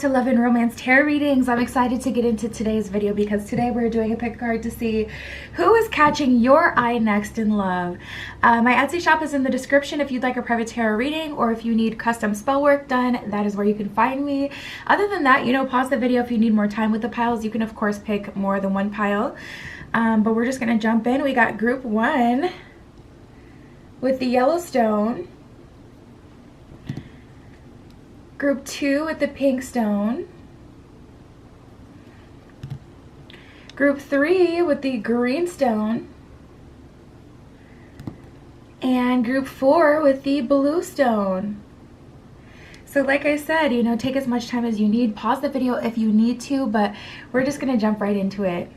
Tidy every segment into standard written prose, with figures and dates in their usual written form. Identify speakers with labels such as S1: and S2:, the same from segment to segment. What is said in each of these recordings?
S1: to Love and Romance Tarot Readings. I'm excited to get into today's video because today we're doing a pick a card to see who is catching your eye next in love. My Etsy shop is in the description if you'd like a private tarot reading or if you need custom spell work done, that is where you can find me. Other than that, pause the video if you need more time with the piles. You can of course pick more than one pile, but we're just gonna jump in. We got group 1 with the Yellowstone, group 2 with the pink stone, group 3 with the green stone, and group 4 with the blue stone. So like I said, take as much time as you need. Pause the video if you need to, but we're just gonna jump right into it.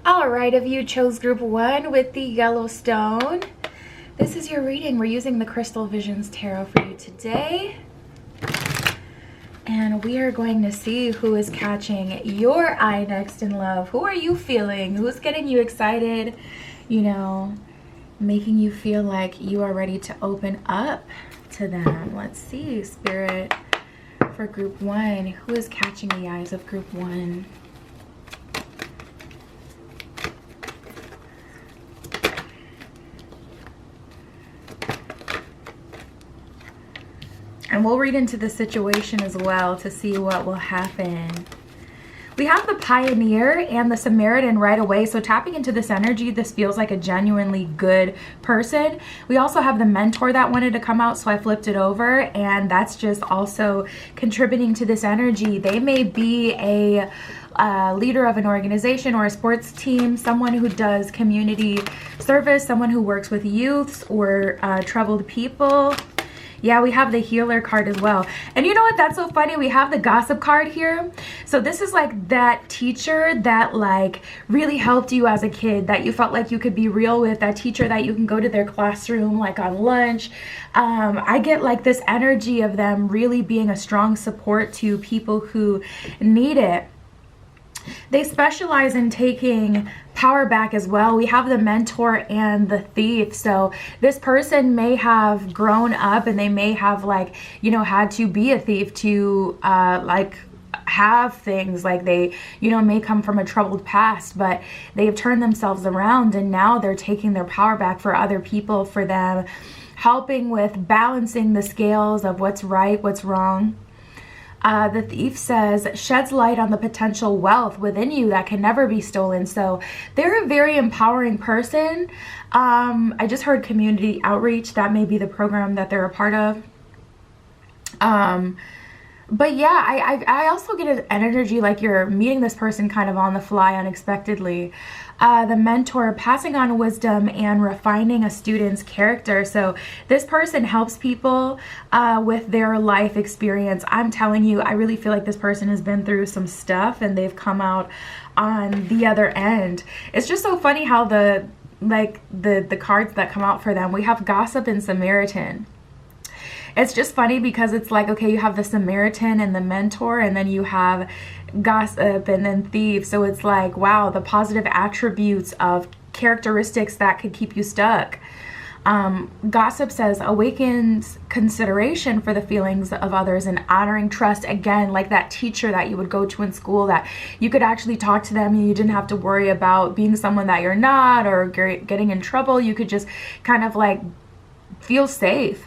S1: Alright, if you chose group 1 with the Yellowstone, this is your reading. We're using the Crystal Visions Tarot for you today. And we are going to see who is catching your eye next in love. Who are you feeling? Who's getting you excited? Making you feel like you are ready to open up to them. Let's see, Spirit, for group 1. Who is catching the eyes of group 1? And we'll read into the situation as well to see what will happen. We have the Pioneer and the Samaritan right away. So tapping into this energy, this feels like a genuinely good person. We also have the Mentor that wanted to come out, so I flipped it over. And that's just also contributing to this energy. They may be a leader of an organization or a sports team, someone who does community service, someone who works with youths or troubled people. Yeah, we have the Healer card as well. And you know what? That's so funny. We have the Gossip card here. So this is like that teacher that really helped you as a kid, that you felt like you could be real with, that teacher that you can go to their classroom like on lunch. I get like this energy of them really being a strong support to people who need it. They specialize in taking power back as well. We have the Mentor and the Thief. So this person may have grown up and they may have had to be a thief to have things, like they may come from a troubled past, but they've turned themselves around and now they're taking their power back for other people, for them, helping with balancing the scales of what's right, what's wrong. The Thief says, sheds light on the potential wealth within you that can never be stolen. So they're a very empowering person. I just heard community outreach. That may be the program that they're a part of. But yeah, I also get an energy like you're meeting this person kind of on the fly, unexpectedly. The Mentor, passing on wisdom and refining a student's character. So this person helps people with their life experience. I'm telling you, I really feel like this person has been through some stuff and they've come out on the other end. It's just so funny how the cards that come out for them. We have Gossip and Samaritan. It's just funny because it's like, okay, you have the Samaritan and the Mentor, and then you have Gossip and then Thief. So it's like, wow, the positive attributes of characteristics that could keep you stuck. Gossip says, awakens consideration for the feelings of others and honoring trust. Again, like that teacher that you would go to in school, that you could actually talk to them and you didn't have to worry about being someone that you're not or getting in trouble. You could just kind of feel safe.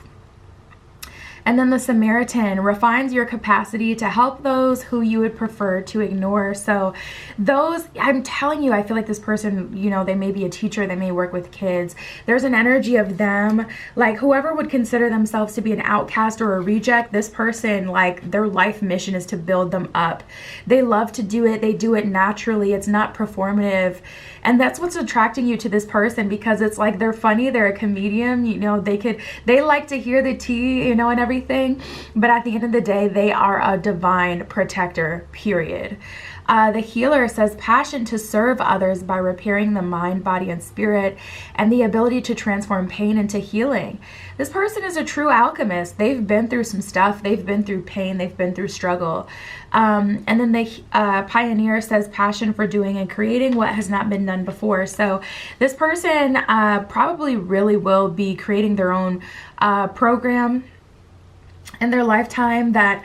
S1: And then the Samaritan refines your capacity to help those who you would prefer to ignore. So those, I'm telling you, I feel like this person, they may be a teacher, they may work with kids. There's an energy of them, like whoever would consider themselves to be an outcast or a reject, this person, their life mission is to build them up. They love to do it. They do it naturally. It's not performative. And that's what's attracting you to this person, because it's like they're funny, they're a comedian, they like to hear the tea, and everything. everything, but at the end of the day, they are a divine protector, period. The healer says passion to serve others by repairing the mind, body, and spirit, and the ability to transform pain into healing. This person is a true alchemist. They've been through some stuff. They've been through pain. They've been through struggle. And then the pioneer says passion for doing and creating what has not been done before. So this person probably really will be creating their own program in their lifetime that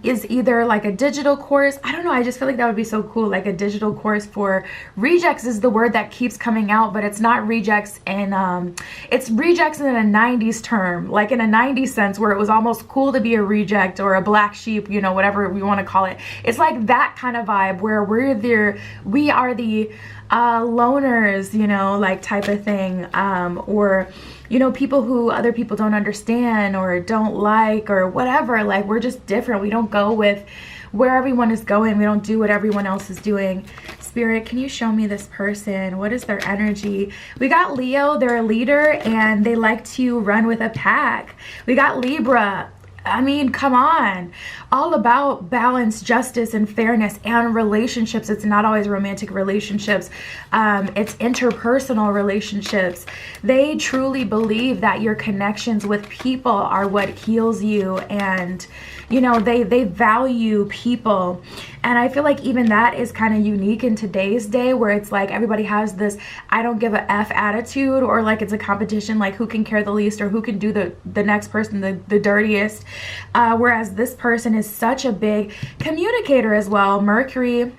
S1: is either like a digital course. I don't know, I just feel like that would be so cool, like a digital course for rejects is the word that keeps coming out, but it's not rejects, and it's rejects in a 90s term, like in a 90s sense where it was almost cool to be a reject or a black sheep, you know, whatever we want to call it. It's like that kind of vibe where we are the loners, you know, like type of thing, or you know, people who other people don't understand or don't like or whatever. Like, we're just different. We don't go with where everyone is going. We don't do what everyone else is doing. Spirit, can you show me this person? What is their energy? We got Leo. They're a leader and they like to run with a pack. We got Libra. I mean, come on. All about balance, justice, and fairness and relationships. It's not always romantic relationships. It's interpersonal relationships. They truly believe that your connections with people are what heals you, and you know, they value people. And I feel like even that is kind of unique in today's day, where it's like everybody has this I don't give a F attitude, or like it's a competition, like who can care the least or who can do the next person the dirtiest. Whereas this person is such a big communicator as well. Mercury,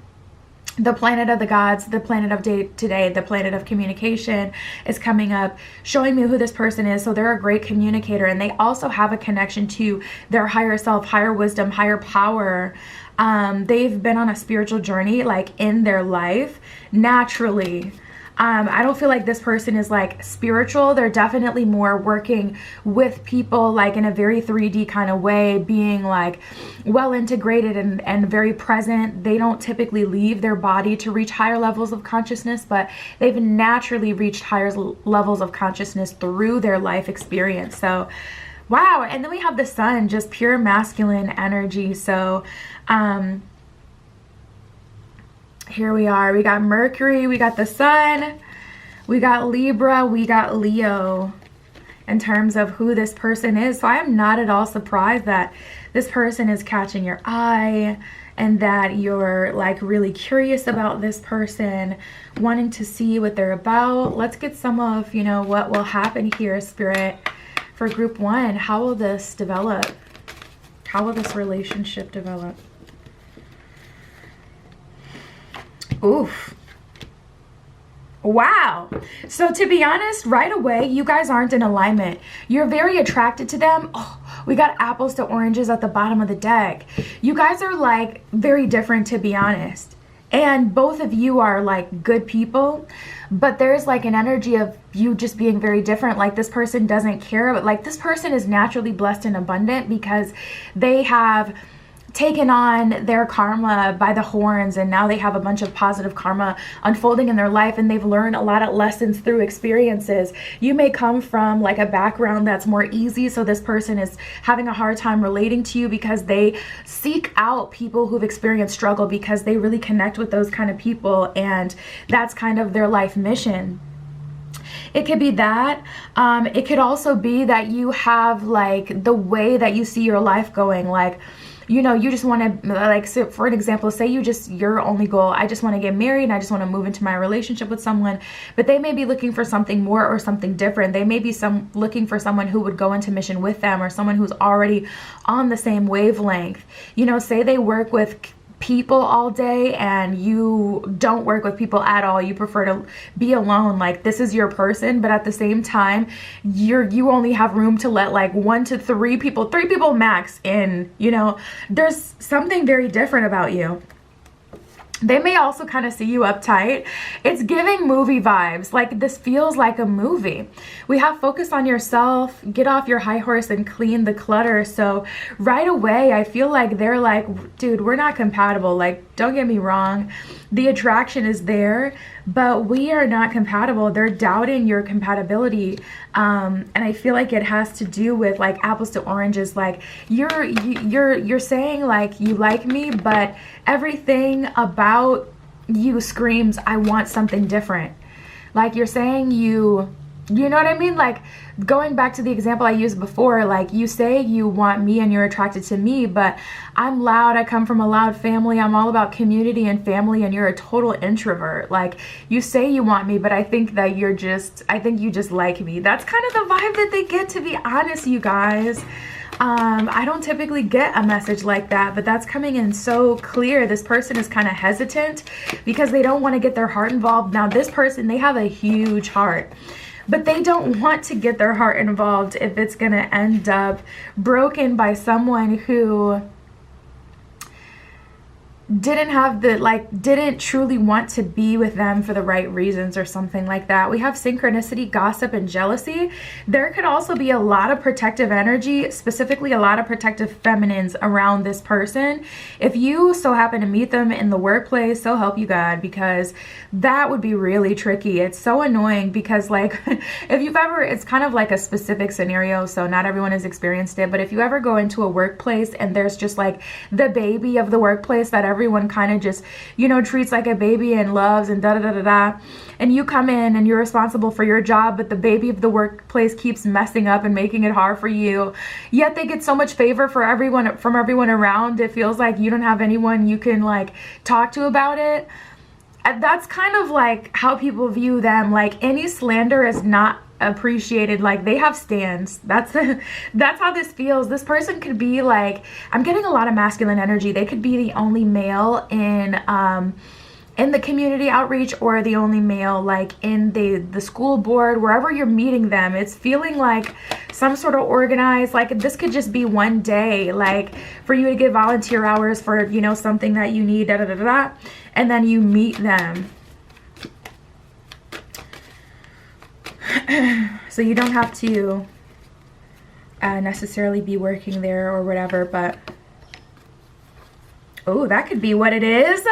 S1: the planet of the gods, the planet of today, the planet of communication, is coming up, showing me who this person is. So they're a great communicator, and they also have a connection to their higher self, higher wisdom, higher power. They've been on a spiritual journey, like in their life naturally. I don't feel like this person is like spiritual. They're definitely more working with people, like in a very 3D kind of way, being like well integrated and very present. They don't typically leave their body to reach higher levels of consciousness, but they've naturally reached higher levels of consciousness through their life experience. So wow. And then we have the sun, just pure masculine energy. So here we are. We got Mercury, we got the sun, we got Libra, we got Leo in terms of who this person is. So I am not at all surprised that this person is catching your eye and that you're like really curious about this person, wanting to see what they're about. Let's get some of, you know, what will happen here, Spirit, for group one. How will this develop? How will this relationship develop? Oof. Wow. So to be honest, right away, you guys aren't in alignment. You're very attracted to them. Oh, we got apples to oranges at the bottom of the deck. You guys are like very different, to be honest. And both of you are like good people, but there's like an energy of you just being very different. Like this person doesn't care, but like this person is naturally blessed and abundant because they have taken on their karma by the horns, and now they have a bunch of positive karma unfolding in their life, and they've learned a lot of lessons through experiences. You may come from like a background that's more easy, so this person is having a hard time relating to you because they seek out people who've experienced struggle because they really connect with those kind of people, and that's kind of their life mission. It could be that. It could also be that you have like the way that you see your life going, like, you know, you just want to, like, so for an example, say your only goal, I just want to get married and I just want to move into my relationship with someone, but they may be looking for something more or something different. They may be looking for someone who would go into mission with them, or someone who's already on the same wavelength. You know, say they work with people all day and you don't work with people at all. You prefer to be alone. Like, this is your person, but at the same time, you only have room to let like 1 to 3 people max in. You know, there's something very different about you. They may also kind of see you uptight. It's giving movie vibes. Like, this feels like a movie. We have focus on yourself, get off your high horse and clean the clutter. So right away, I feel like they're like, dude, we're not compatible. Like, don't get me wrong. The attraction is there, but we are not compatible. They're doubting your compatibility. And I feel like it has to do with like apples to oranges. Like you're saying like you like me, but everything about you screams, I want something different. Like you're saying you know what I mean? Like going back to the example I used before, like you say you want me and you're attracted to me, but I'm loud. I come from a loud family. I'm all about community and family, and you're a total introvert. Like you say you want me, but I think that I think you just like me. That's kind of the vibe that they get, to be honest, you guys. I don't typically get a message like that, but that's coming in so clear. This person is kind of hesitant because they don't want to get their heart involved. Now this person, they have a huge heart, but they don't want to get their heart involved if it's going to end up broken by someone who didn't truly want to be with them for the right reasons or something like that. We have synchronicity, gossip, and jealousy. There could also be a lot of protective energy, specifically a lot of protective feminines around this person. If you so happen to meet them in the workplace, so help you God, because that would be really tricky. It's so annoying because like if you've ever, it's kind of like a specific scenario, so not everyone has experienced it, but if you ever go into a workplace and there's just like the baby of the workplace that everyone kind of just, you know, treats like a baby and loves and da da da da da, and you come in and you're responsible for your job, but the baby of the workplace keeps messing up and making it hard for you, yet they get so much favor from everyone around. It feels like you don't have anyone you can like talk to about it. That's kind of like how people view them. Like any slander is not appreciated. Like they have stands. That's how this feels. This person could be like, I'm getting a lot of masculine energy. They could be the only male in the community outreach, or the only male like in the school board, wherever you're meeting them. It's feeling like some sort of organized, like this could just be one day, like for you to get volunteer hours for, you know, something that you need, da da da da, and then you meet them. So you don't have to necessarily be working there or whatever, but oh, that could be what it is.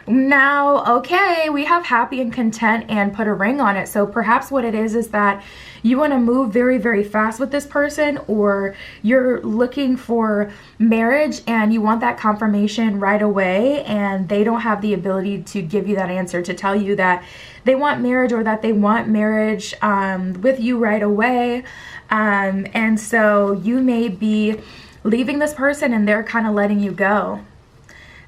S1: Now, okay, we have happy and content and put a ring on it. So perhaps what it is that you want to move very, very fast with this person, or you're looking for marriage and you want that confirmation right away, and they don't have the ability to give you that answer, to tell you that they want marriage or that they want marriage with you right away. And so you may be leaving this person and they're kind of letting you go.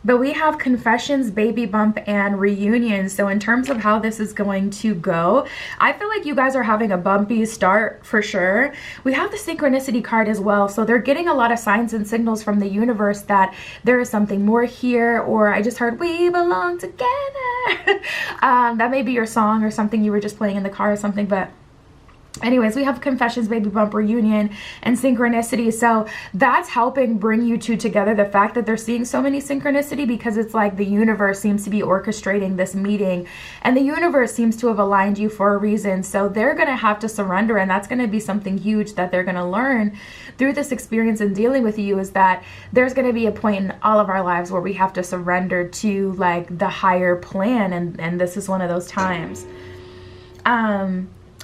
S1: But we have confessions, baby bump, and reunion. So in terms of how this is going to go, I feel like you guys are having a bumpy start for sure. We have the synchronicity card as well. So they're getting a lot of signs and signals from the universe that there is something more here, or I just heard we belong together. That may be your song or something you were just playing in the car or something, but anyways, we have confessions, baby bump, reunion, and synchronicity. So that's helping bring you two together. The fact that they're seeing so many synchronicity, because it's like the universe seems to be orchestrating this meeting, and the universe seems to have aligned you for a reason. So they're going to have to surrender, and that's going to be something huge that they're going to learn through this experience in dealing with you, is that there's going to be a point in all of our lives where we have to surrender to like the higher plan, and this is one of those times.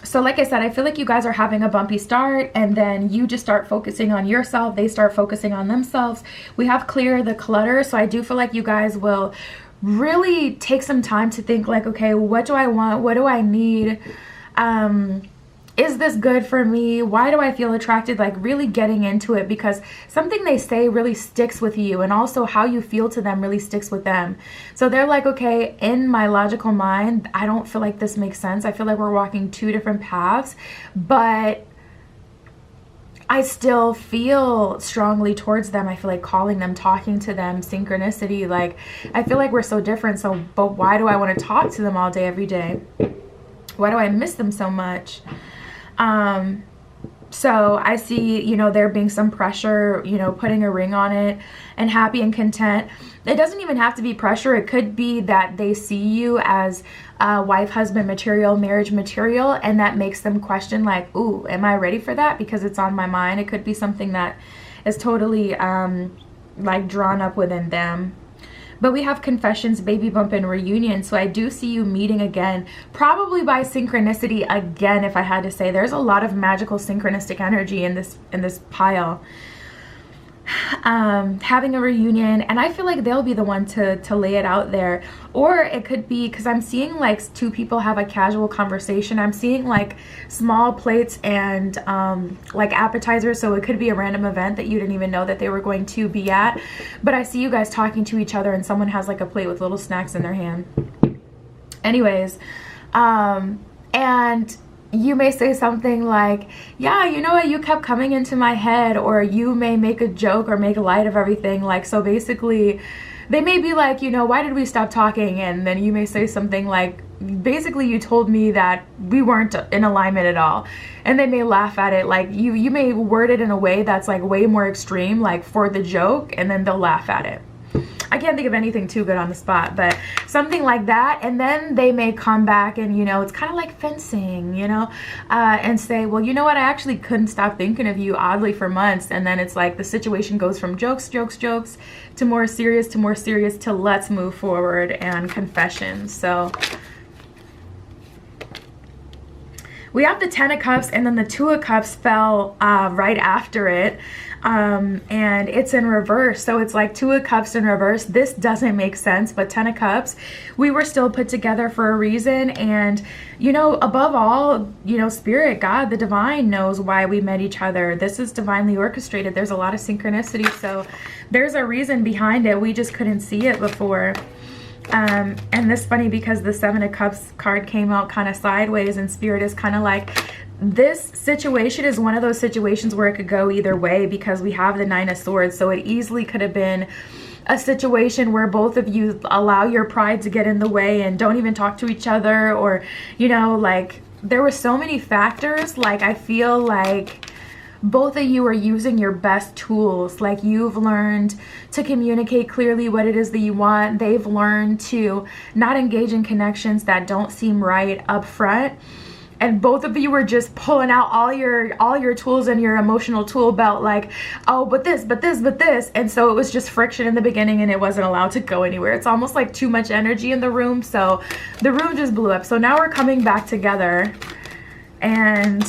S1: So like I said, I feel like you guys are having a bumpy start, and then you just start focusing on yourself. They start focusing on themselves. We have clear the clutter. So I do feel like you guys will really take some time to think like, okay, what do I want? What do I need? Is this good for me? Why do I feel attracted? Like really getting into it, because something they say really sticks with you, and also how you feel to them really sticks with them. So they're like, okay, in my logical mind, I don't feel like this makes sense. I feel like we're walking two different paths, but I still feel strongly towards them. I feel like calling them, talking to them, synchronicity. Like I feel like we're so different. So, but why do I want to talk to them all day, every day? Why do I miss them so much? So I see, you know, there being some pressure, you know, putting a ring on it, and happy and content. It doesn't even have to be pressure. It could be that they see you as wife, husband material, marriage material, and that makes them question like, ooh, am I ready for that? Because it's on my mind. It could be something that is totally like drawn up within them. But we have confessions, baby bump, and reunion. So I do see you meeting again, probably by synchronicity again, if I had to say. There's a lot of magical synchronistic energy in this pile. Having a reunion, and I feel like they'll be the one to lay it out there. Or it could be, because I'm seeing like two people have a casual conversation. I'm seeing like small plates and like appetizers, so it could be a random event that you didn't even know that they were going to be at. But I see you guys talking to each other, and someone has like a plate with little snacks in their hand. Anyways, and you may say something like, yeah, you know what, you kept coming into my head, or you may make a joke or make light of everything. Like, so basically they may be like, you know, why did we stop talking? And then you may say something like, basically you told me that we weren't in alignment at all. And they may laugh at it. Like you may word it in a way that's like way more extreme, like for the joke, and then they'll laugh at it. I can't think of anything too good on the spot, but something like that. And then they may come back and, you know, it's kind of like fencing, you know, and say, well, you know what, I actually couldn't stop thinking of you oddly for months. And then it's like the situation goes from jokes to more serious to let's move forward and confessions. So we have the 10 of Cups, and then the 2 of Cups fell right after it. And it's in reverse. So it's like 2 of Cups in reverse. This doesn't make sense, but 10 of Cups, we were still put together for a reason. And, you know, above all, you know, Spirit, God, the divine knows why we met each other. This is divinely orchestrated. There's a lot of synchronicity. So there's a reason behind it. We just couldn't see it before. And this is funny because the 7 of Cups card came out kind of sideways, and Spirit is kind of like, this situation is one of those situations where it could go either way, because we have the 9 of Swords. So it easily could have been a situation where both of you allow your pride to get in the way and don't even talk to each other, or, you know, like there were so many factors. Like I feel like both of you are using your best tools. Like you've learned to communicate clearly what it is that you want. They've learned to not engage in connections that don't seem right up front. And both of you were just pulling out all your tools in your emotional tool belt, like, oh, but this. And so it was just friction in the beginning, and it wasn't allowed to go anywhere. It's almost like too much energy in the room. So the room just blew up. So now we're coming back together, and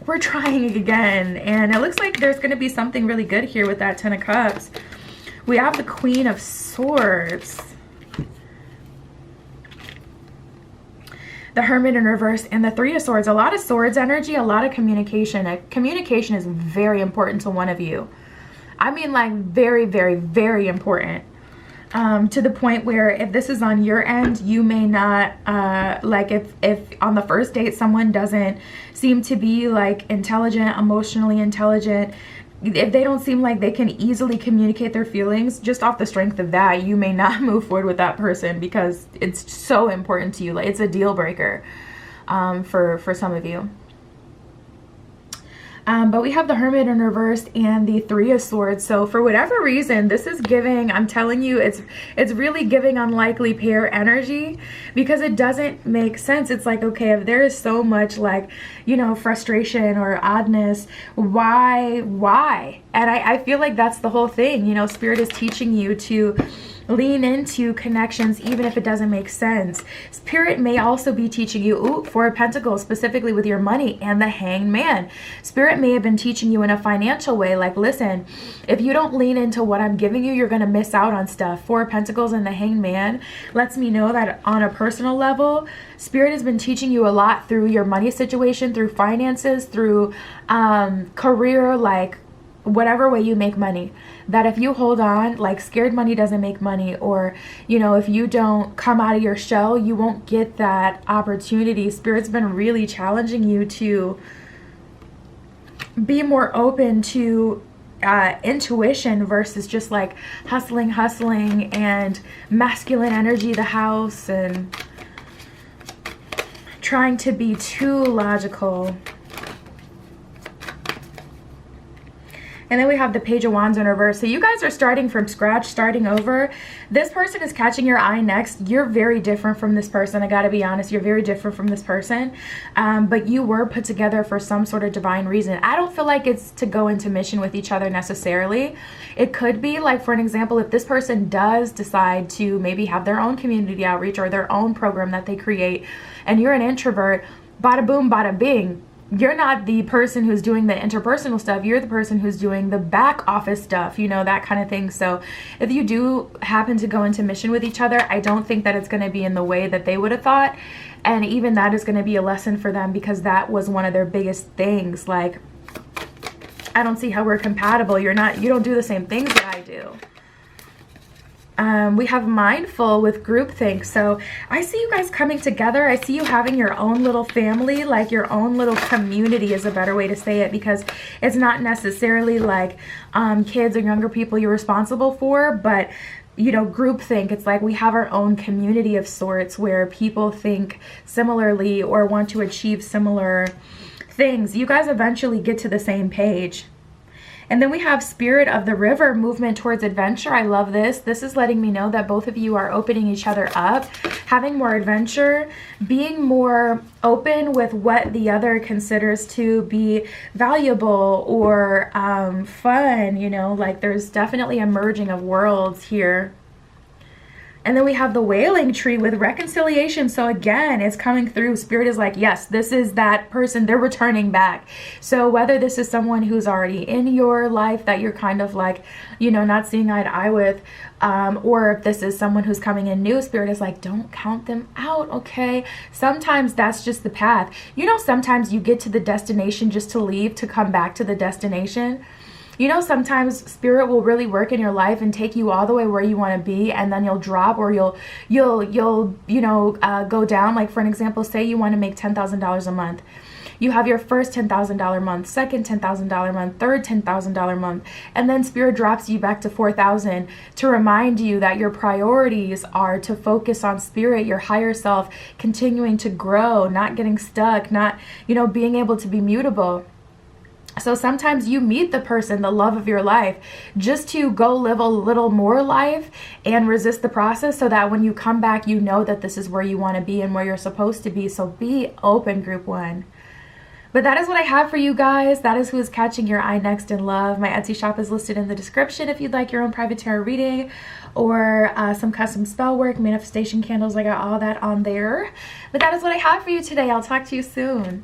S1: we're trying again. And it looks like there's going to be something really good here with that 10 of Cups. We have the Queen of Swords, the Hermit in reverse, and the 3 of Swords. A lot of swords energy, a lot of communication. Communication is very important to one of you. I mean, like very, very, very important. To the point where if this is on your end, you may not, like if on the first date someone doesn't seem to be like intelligent, emotionally intelligent, if they don't seem like they can easily communicate their feelings, just off the strength of that, you may not move forward with that person, because it's so important to you. Like it's a deal breaker for some of you. But we have the Hermit in reverse and the 3 of Swords. So for whatever reason, this is giving, I'm telling you, it's really giving unlikely pair energy, because it doesn't make sense. It's like, okay, if there is so much like, you know, frustration or oddness, why? And I feel like that's the whole thing. You know, Spirit is teaching you to lean into connections even if it doesn't make sense. Spirit may also be teaching you, 4 of Pentacles, specifically with your money, and the Hanged Man. Spirit may have been teaching you in a financial way, like, listen, if you don't lean into what I'm giving you, you're going to miss out on stuff. 4 of Pentacles and the Hanged Man lets me know that on a personal level, Spirit has been teaching you a lot through your money situation, through finances, through career, like whatever way you make money, that if you hold on, like scared money doesn't make money, or, you know, if you don't come out of your shell, you won't get that opportunity. Spirit's been really challenging you to be more open to intuition versus just like hustling and masculine energy, the house, and trying to be too logical. And then we have the Page of Wands in reverse. So you guys are starting from scratch, starting over. This person is catching your eye next. You're very different from this person. I gotta be honest, you're very different from this person. But you were put together for some sort of divine reason. I don't feel like it's to go into mission with each other necessarily. It could be like, for an example, if this person does decide to maybe have their own community outreach or their own program that they create, and you're an introvert, bada boom, bada bing. You're not the person who's doing the interpersonal stuff. You're the person who's doing the back office stuff, you know, that kind of thing. So if you do happen to go into mission with each other, I don't think that it's going to be in the way that they would have thought. And even that is going to be a lesson for them, because that was one of their biggest things. Like, I don't see how we're compatible. You don't do the same things that I do. We have mindful with groupthink. So I see you guys coming together. I see you having your own little family, like your own little community is a better way to say it, because it's not necessarily like kids or younger people you're responsible for, but you know, groupthink. It's like we have our own community of sorts where people think similarly or want to achieve similar things. You guys eventually get to the same page. And then we have Spirit of the River, movement towards adventure. I love this. This is letting me know that both of you are opening each other up, having more adventure, being more open with what the other considers to be valuable or fun, you know, like there's definitely a merging of worlds here. And then we have the Wailing Tree with reconciliation. So again, it's coming through. Spirit is like, yes, this is that person. They're returning back. So whether this is someone who's already in your life that you're kind of like, you know, not seeing eye to eye with, or if this is someone who's coming in new, Spirit is like, don't count them out, okay? Sometimes that's just the path. You know, sometimes you get to the destination just to leave, to come back to the destination. You know, sometimes Spirit will really work in your life and take you all the way where you want to be, and then you'll drop, or you'll you know, go down. Like, for an example, say you want to make $10,000 a month. You have your first $10,000 month, second $10,000 month, third $10,000 month, and then Spirit drops you back to 4,000 to remind you that your priorities are to focus on Spirit, your higher self, continuing to grow, not getting stuck, not, you know, being able to be mutable. So sometimes you meet the person, the love of your life, just to go live a little more life and resist the process, so that when you come back, you know that this is where you want to be and where you're supposed to be. So be open, group one. But that is what I have for you guys. That is who is catching your eye next in love. My Etsy shop is listed in the description if you'd like your own private tarot reading or some custom spell work, manifestation candles. I got all that on there. But that is what I have for you today. I'll talk to you soon.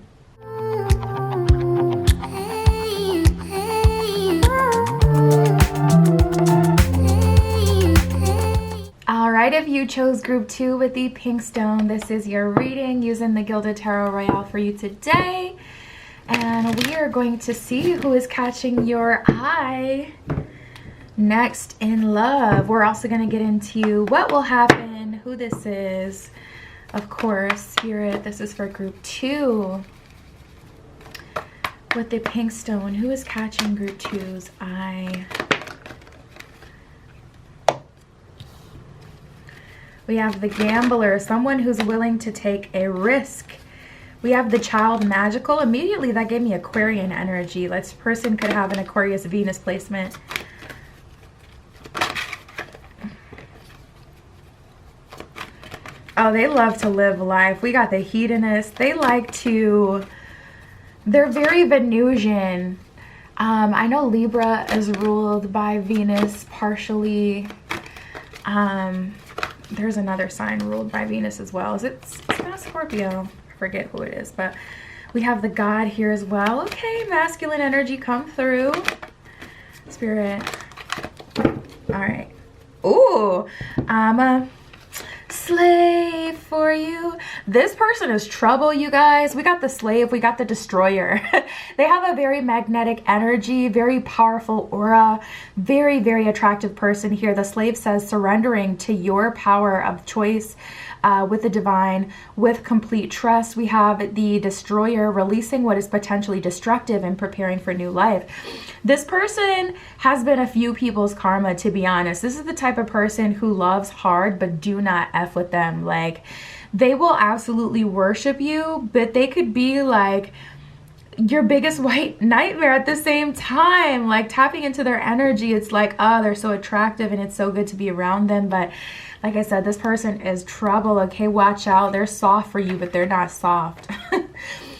S1: Alright, if you chose group 2 with the pink stone, this is your reading using the Gilded Tarot Royale for you today. And we are going to see who is catching your eye next in love. We're also going to get into what will happen, who this is. Of course, Spirit, this is for group 2. With the pink stone, who is catching group 2's eye? We have the Gambler, someone who's willing to take a risk. We have the Child Magical. Immediately that gave me Aquarian energy. This person could have an Aquarius Venus placement. Oh, they love to live life. We got the Hedonist. They like to, they're very Venusian. I know Libra is ruled by Venus partially. There's another sign ruled by Venus as well. It's not Scorpio. I forget who it is, but we have the God here as well. Okay, masculine energy come through. Spirit. All right. Ooh, I'm a slave for you. This person is trouble, you guys. We got the Slave, we got the Destroyer. They have a very magnetic energy, very powerful aura, very, very attractive person here. The Slave says surrendering to your power of choice with the divine, with complete trust. We have the Destroyer releasing what is potentially destructive and preparing for new life. This person has been a few people's karma, to be honest. This is the type of person who loves hard, but do not F with them. Like, they will absolutely worship you, but they could be like, your biggest white nightmare at the same time. Like tapping into their energy, it's like, oh, they're so attractive and it's so good to be around them. But like I said, this person is trouble. Okay, watch out. They're soft for you, but they're not soft.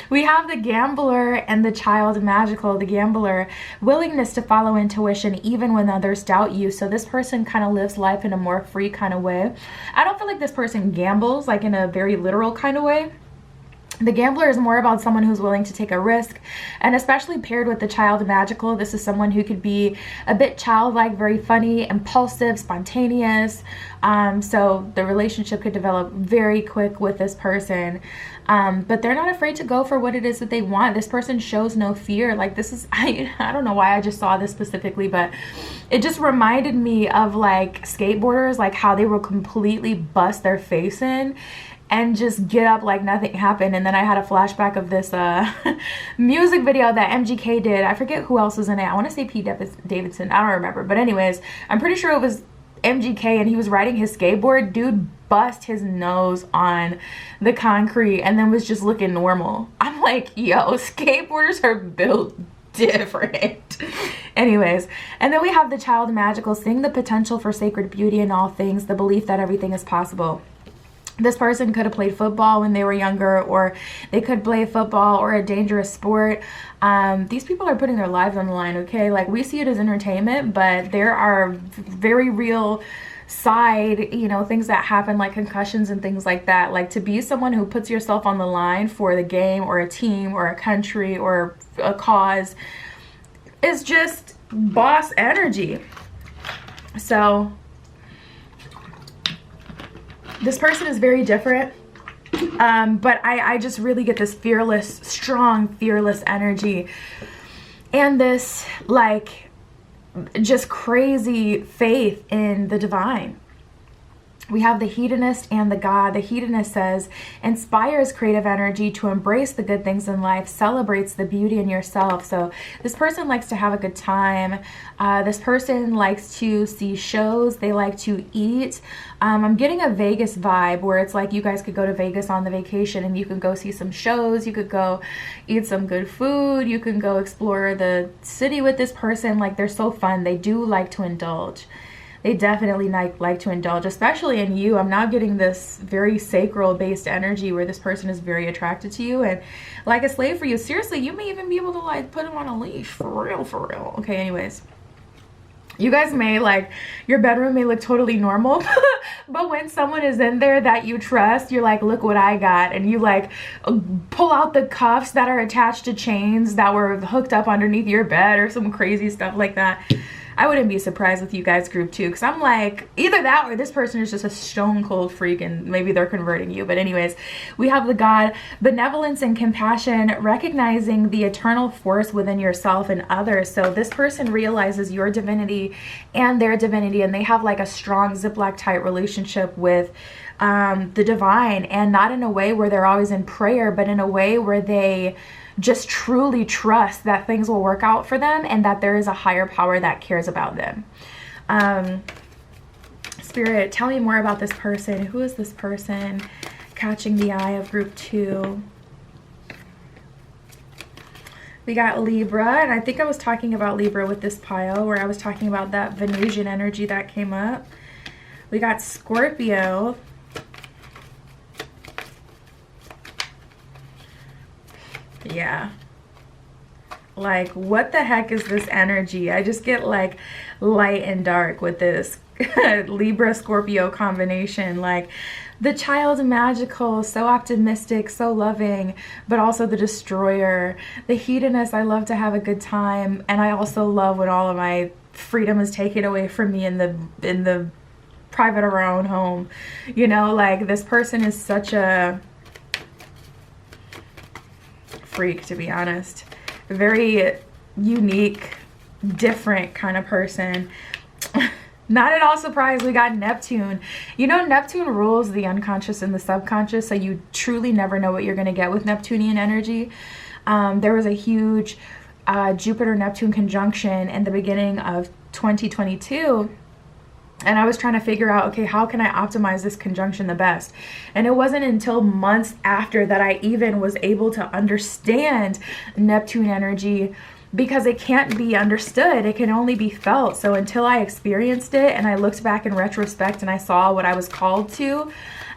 S1: We have the gambler and the child magical. The gambler, willingness to follow intuition even when others doubt you. So this person kind of lives life in a more free kind of way. I don't feel like this person gambles like in a very literal kind of way. The gambler is more about someone who's willing to take a risk, and especially paired with the child magical, this is someone who could be a bit childlike, very funny, impulsive, spontaneous. So the relationship could develop very quick with this person. But they're not afraid to go for what it is that they want. This person shows no fear. Like this is, I don't know why I just saw this specifically, but it just reminded me of like skateboarders, like how they will completely bust their face in and just get up like nothing happened. And then I had a flashback of this music video that MGK did. I forget who else was in it. I want to say Pete Davidson. I don't remember. But anyways, I'm pretty sure it was MGK, and he was riding his skateboard. Dude bust his nose on the concrete and then was just looking normal. I'm like, yo, skateboarders are built different. Anyways, and then we have the child magical, seeing the potential for sacred beauty in all things, the belief that everything is possible. This person could have played football when they were younger, or they could play football or a dangerous sport. These people are putting their lives on the line, okay? Like, we see it as entertainment, but there are very real side, you know, things that happen, like concussions and things like that. Like, to be someone who puts yourself on the line for the game or a team or a country or a cause is just boss energy. So this person is very different, but I just really get this fearless, strong, fearless energy, and this like just crazy faith in the divine. We have the hedonist and the God. The hedonist says, inspires creative energy to embrace the good things in life, celebrates the beauty in yourself. So this person likes to have a good time. This person likes to see shows. They like to eat. I'm getting a Vegas vibe where it's like you guys could go to Vegas on the vacation and you can go see some shows. You could go eat some good food. You can go explore the city with this person. Like, they're so fun. They do like to indulge. They definitely like to indulge, especially in you. I'm now getting this very sacral based energy where this person is very attracted to you and like a slave for you. Seriously, you may even be able to like put him on a leash, for real, for real. Okay, anyways, you guys may like, your bedroom may look totally normal, but when someone is in there that you trust, you're like, look what I got. And you like pull out the cuffs that are attached to chains that were hooked up underneath your bed or some crazy stuff like that. I wouldn't be surprised with you guys group too, because I'm like, either that or this person is just a stone cold freak and maybe they're converting you. But anyways, we have the God, benevolence and compassion, recognizing the eternal force within yourself and others. So this person realizes your divinity and their divinity, and they have like a strong Ziploc tight relationship with the divine, and not in a way where they're always in prayer, but in a way where they just truly trust that things will work out for them and that there is a higher power that cares about them. Spirit, tell me more about this person. Who is this person? Catching the eye of group 2. We got Libra, and I think I was talking about Libra with this pile where I was talking about that Venusian energy that came up. We got Scorpio. Yeah, like what the heck is this energy? I just get like light and dark with this Libra Scorpio combination. Like the child magical, so optimistic, so loving, but also the destroyer. The hedonist, I love to have a good time, and I also love when all of my freedom is taken away from me in the private of our own home. You know, like this person is such a freak, to be honest. A very unique, different kind of person. Not at all surprised we got Neptune. You know, Neptune rules the unconscious and the subconscious, so you truly never know what you're going to get with Neptunian energy. There was a huge Jupiter-Neptune conjunction in the beginning of 2022, And I was trying to figure out, okay, how can I optimize this conjunction the best? And it wasn't until months after that I even was able to understand Neptune energy, because it can't be understood, it can only be felt. So until I experienced it and I looked back in retrospect and I saw what I was called to,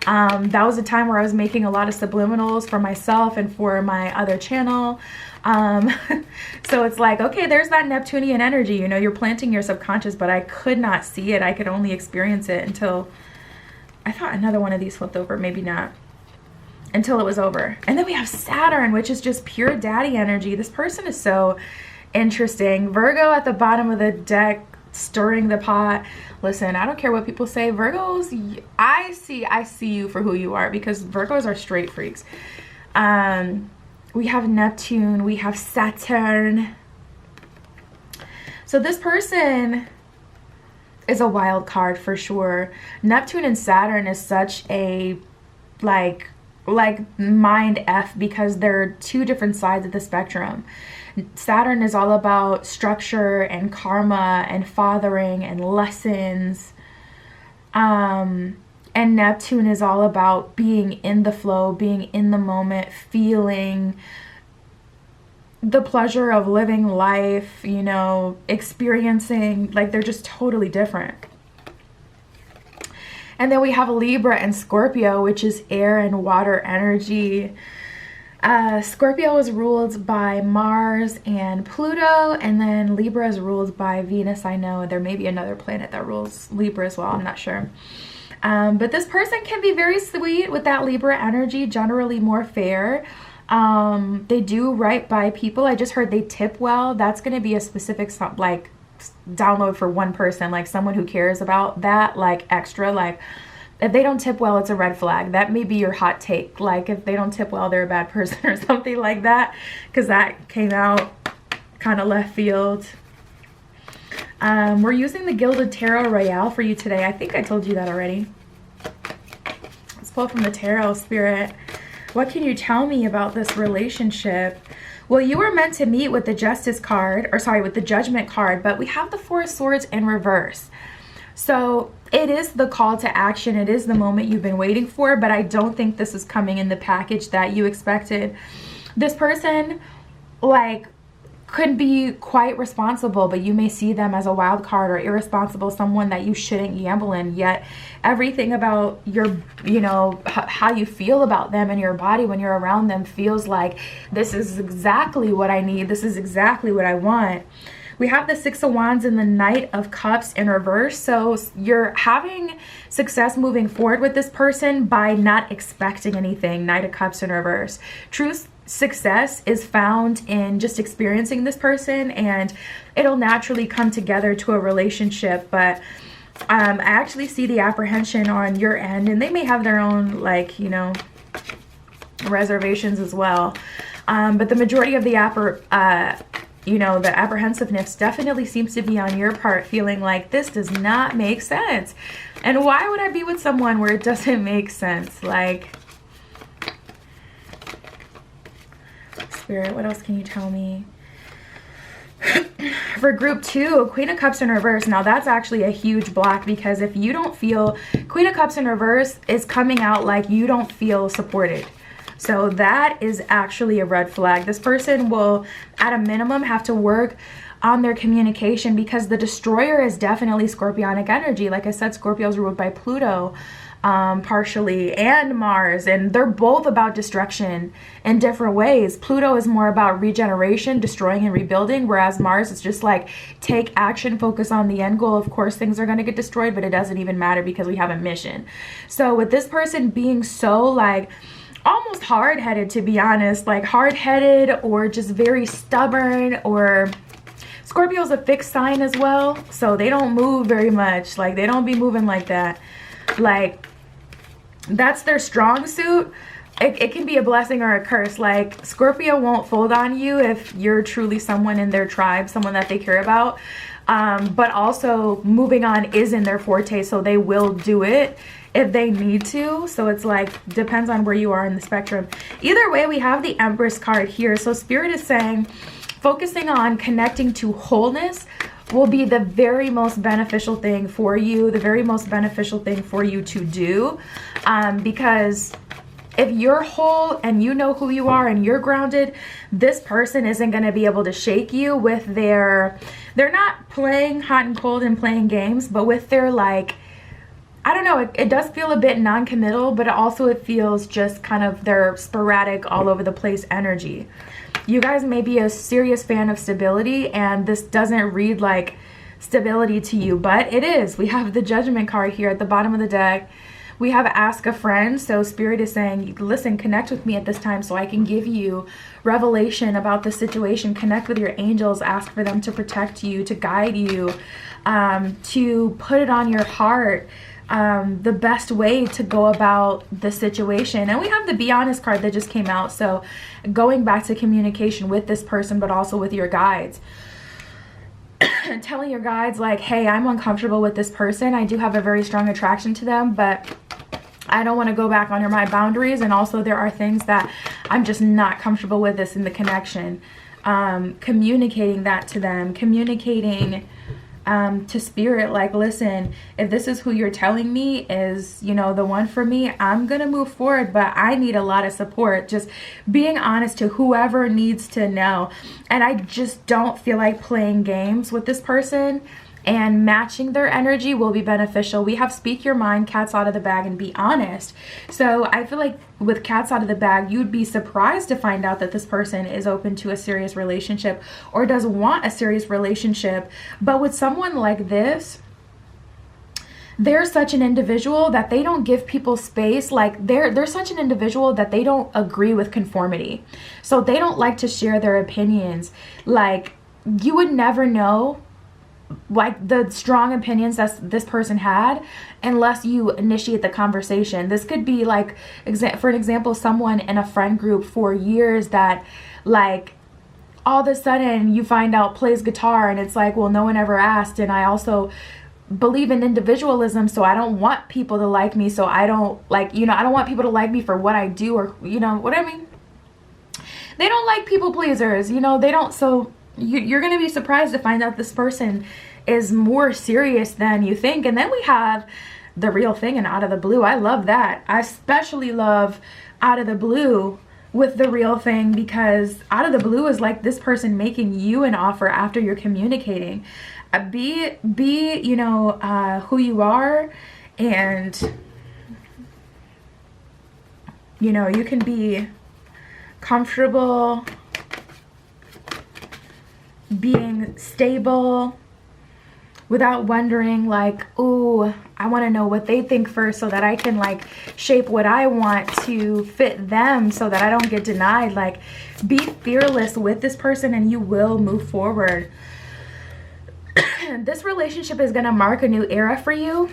S1: that was a time where I was making a lot of subliminals for myself and for my other channel. So it's like, okay, there's that Neptunian energy, you know, you're planting your subconscious, but I could not see it. I could only experience it until I thought another one of these flipped over, maybe not, until it was over. And then we have Saturn, which is just pure daddy energy. This person is so interesting. Virgo at the bottom of the deck, stirring the pot. Listen, I don't care what people say. Virgos, I see you for who you are, because Virgos are straight freaks. We have Neptune, we have Saturn. So this person is a wild card for sure. Neptune and Saturn is such a like mind F, because they're two different sides of the spectrum. Saturn is all about structure and karma and fathering and lessons. And Neptune is all about being in the flow, being in the moment, feeling the pleasure of living life, you know, experiencing, like they're just totally different. And then we have Libra and Scorpio, which is air and water energy. Scorpio is ruled by Mars and Pluto, and then Libra is ruled by Venus. I know there may be another planet that rules Libra as well, I'm not sure. But this person can be very sweet with that Libra energy, generally more fair. They do right by people. I just heard they tip well. That's going to be a specific like download for one person, like someone who cares about that, like extra. Like if they don't tip well, it's a red flag. That may be your hot take. Like if they don't tip well, they're a bad person or something like that, because that came out kind of left field. We're using the Gilded Tarot Royale for you today. I think I told you that already. Let's pull from the Tarot Spirit. What can you tell me about this relationship? Well, you were meant to meet with the Justice card, or sorry, with the Judgment card, but we have the Four of Swords in reverse. So it is the call to action. It is the moment you've been waiting for, but I don't think this is coming in the package that you expected. This person, like, could be quite responsible, but you may see them as a wild card or irresponsible, someone that you shouldn't gamble in. Yet everything about your, you know, how you feel about them and your body when you're around them feels like, this is exactly what I need. This is exactly what I want. We have the Six of Wands and the Knight of Cups in reverse. So you're having success moving forward with this person by not expecting anything. Knight of Cups in reverse. True success is found in just experiencing this person, and it'll naturally come together to a relationship. But I actually see the apprehension on your end, and they may have their own, like, you know, reservations as well. But the majority of the you know, the apprehensiveness definitely seems to be on your part, feeling like this does not make sense. And why would I be with someone where it doesn't make sense? Like, Spirit, what else can you tell me? For group 2, Queen of Cups in reverse. Now that's actually a huge block, because if you don't feel, Queen of Cups in reverse is coming out like you don't feel supported. So that is actually a red flag. This person will, at a minimum, have to work on their communication, because the Destroyer is definitely Scorpionic energy. Like I said, Scorpio is ruled by Pluto partially, and Mars, and they're both about destruction in different ways. Pluto is more about regeneration, destroying and rebuilding, whereas Mars is just like, take action, focus on the end goal. Of course things are going to get destroyed, but it doesn't even matter because we have a mission. So with this person being so like almost hard-headed, to be honest, like hard-headed or just very stubborn, or Scorpio's a fixed sign as well, so they don't move very much. Like they don't be moving like that. Like that's their strong suit. It can be a blessing or a curse. Like Scorpio won't fold on you if you're truly someone in their tribe, someone that they care about. But also moving on is in their forte, so they will do it if they need to. So it's like, depends on where you are in the spectrum. Either way, we have the Empress card here. So Spirit is saying, focusing on connecting to wholeness will be the very most beneficial thing for you, the very most beneficial thing for you to do. Because if you're whole and you know who you are and you're grounded, this person isn't going to be able to shake you with they're not playing hot and cold and playing games, but with their, like, I don't know, it does feel a bit non-committal, but also it feels just kind of their sporadic, all over the place energy. You guys may be a serious fan of stability, and this doesn't read like stability to you, but it is. We have the Judgment card here at the bottom of the deck. We have Ask a Friend. So Spirit is saying, listen, connect with me at this time so I can give you revelation about the situation. Connect with your angels. Ask for them to protect you, to guide you, to put it on your heart, the best way to go about the situation. And we have the Be Honest card that just came out. So going back to communication with this person, but also with your guides. Telling your guides, like, hey, I'm uncomfortable with this person. I do have a very strong attraction to them, but I don't want to go back under my boundaries. And also there are things that I'm just not comfortable with this in the connection. Communicating that to them, communicating to Spirit, like, listen, if this is who you're telling me is, you know, the one for me, I'm gonna move forward, but I need a lot of support. Just being honest to whoever needs to know. And I just don't feel like playing games with this person, and matching their energy will be beneficial. We have Speak Your Mind, Cats Out of the Bag, and Be Honest. So I feel like with Cats Out of the Bag, you'd be surprised to find out that this person is open to a serious relationship or does want a serious relationship. But with someone like this, they're such an individual that they don't give people space. Like, they're such an individual that they don't agree with conformity. So they don't like to share their opinions. Like, you would never know, like, the strong opinions that this person had unless you initiate the conversation. This could be like, for an example, someone in a friend group for years that, like, all of a sudden you find out plays guitar, and it's like, well, no one ever asked. And I also believe in individualism, so I don't want people to like me. So I don't, like, you know, I don't want people to like me for what I do, or, you know what I mean? They don't like people pleasers, you know, they don't. So you're going to be surprised to find out this person is more serious than you think. And then we have The Real Thing and Out of the Blue. I love that. I especially love Out of the Blue with The Real Thing, because Out of the Blue is like this person making you an offer after you're communicating. Be you know, who you are, and, you know, you can be comfortable being stable without wondering, like, ooh, I want to know what they think first so that I can, like, shape what I want to fit them so that I don't get denied. Like, be fearless with this person and you will move forward. This relationship is going to mark a new era for you.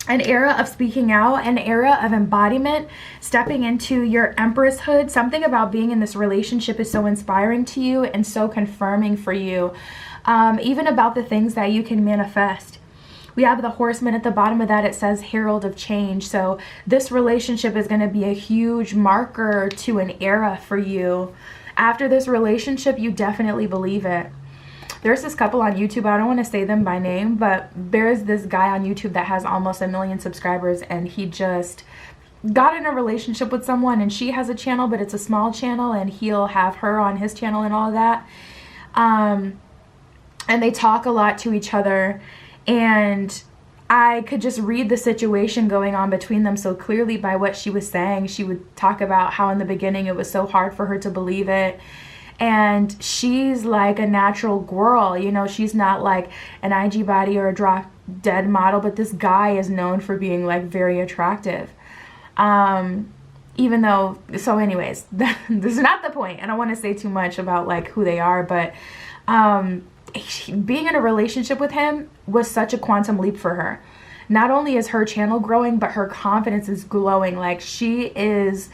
S1: An era of speaking out, an era of embodiment, stepping into your empresshood. Something about being in this relationship is so inspiring to you and so confirming for you, even about the things that you can manifest. We have the Horseman at the bottom of that. It says Herald of Change. So this relationship is going to be a huge marker to an era for you. After this relationship, you definitely believe it. There's this couple on YouTube, I don't want to say them by name, but there's this guy on YouTube that has almost 1 million subscribers, and he just got in a relationship with someone, and she has a channel, but it's a small channel, and he'll have her on his channel and all of that. And they talk a lot to each other, and I could just read the situation going on between them so clearly by what she was saying. She would talk about how in the beginning it was so hard for her to believe it. And she's like a natural girl, you know, she's not like an IG body or a drop dead model, but this guy is known for being, like, very attractive. Even though, so anyways, this is not the point. I don't want to say too much about, like, who they are, but being in a relationship with him was such a quantum leap for her. Not only is her channel growing, but her confidence is glowing. Like, she is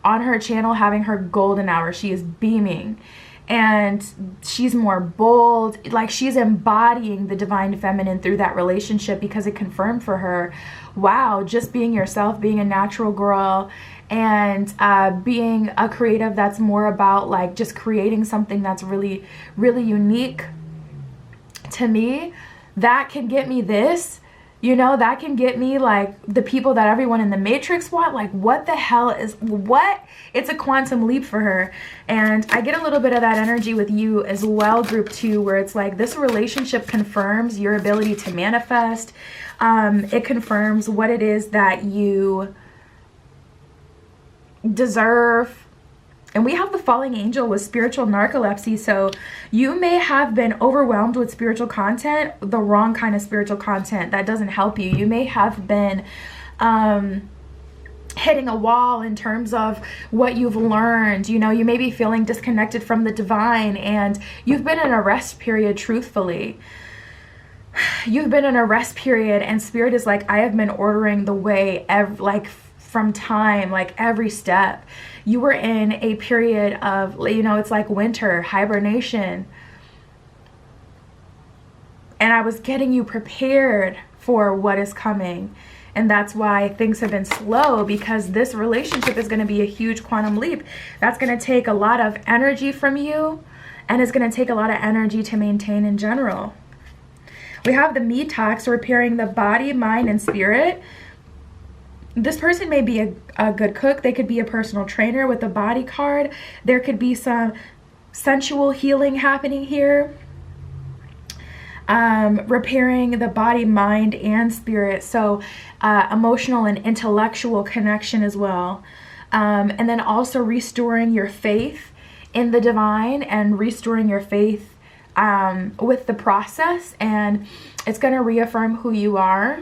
S1: on her channel having her golden hour. She is beaming, and she's more bold. Like, she's embodying the divine feminine through that relationship, because it confirmed for her, wow, just being yourself, being a natural girl, and being a creative that's more about, like, just creating something that's really, really unique to me, that can get me this. You know, that can get me like the people that everyone in the Matrix want. Like, what the hell is what? It's a quantum leap for her. And I get a little bit of that energy with you as well, group 2, where it's like this relationship confirms your ability to manifest. It confirms what it is that you deserve. And we have the falling angel with spiritual narcolepsy. So you may have been overwhelmed with spiritual content, the wrong kind of spiritual content that doesn't help you. You may have been hitting a wall in terms of what you've learned. You know, you may be feeling disconnected from the divine, and you've been in a rest period, truthfully. You've been in a rest period, and Spirit is like, I have been ordering the way from time, like every step. You were in a period of, you know, it's like winter, hibernation. And I was getting you prepared for what is coming. And that's why things have been slow, because this relationship is going to be a huge quantum leap. That's going to take a lot of energy from you, and it's going to take a lot of energy to maintain in general. We have the Metox, repairing the body, mind, and spirit. This person may be a good cook. They could be a personal trainer with a body card. There could be some sensual healing happening here. Repairing the body, mind, and spirit. So emotional and intellectual connection as well. And then also restoring your faith in the divine and restoring your faith with the process. And it's going to reaffirm who you are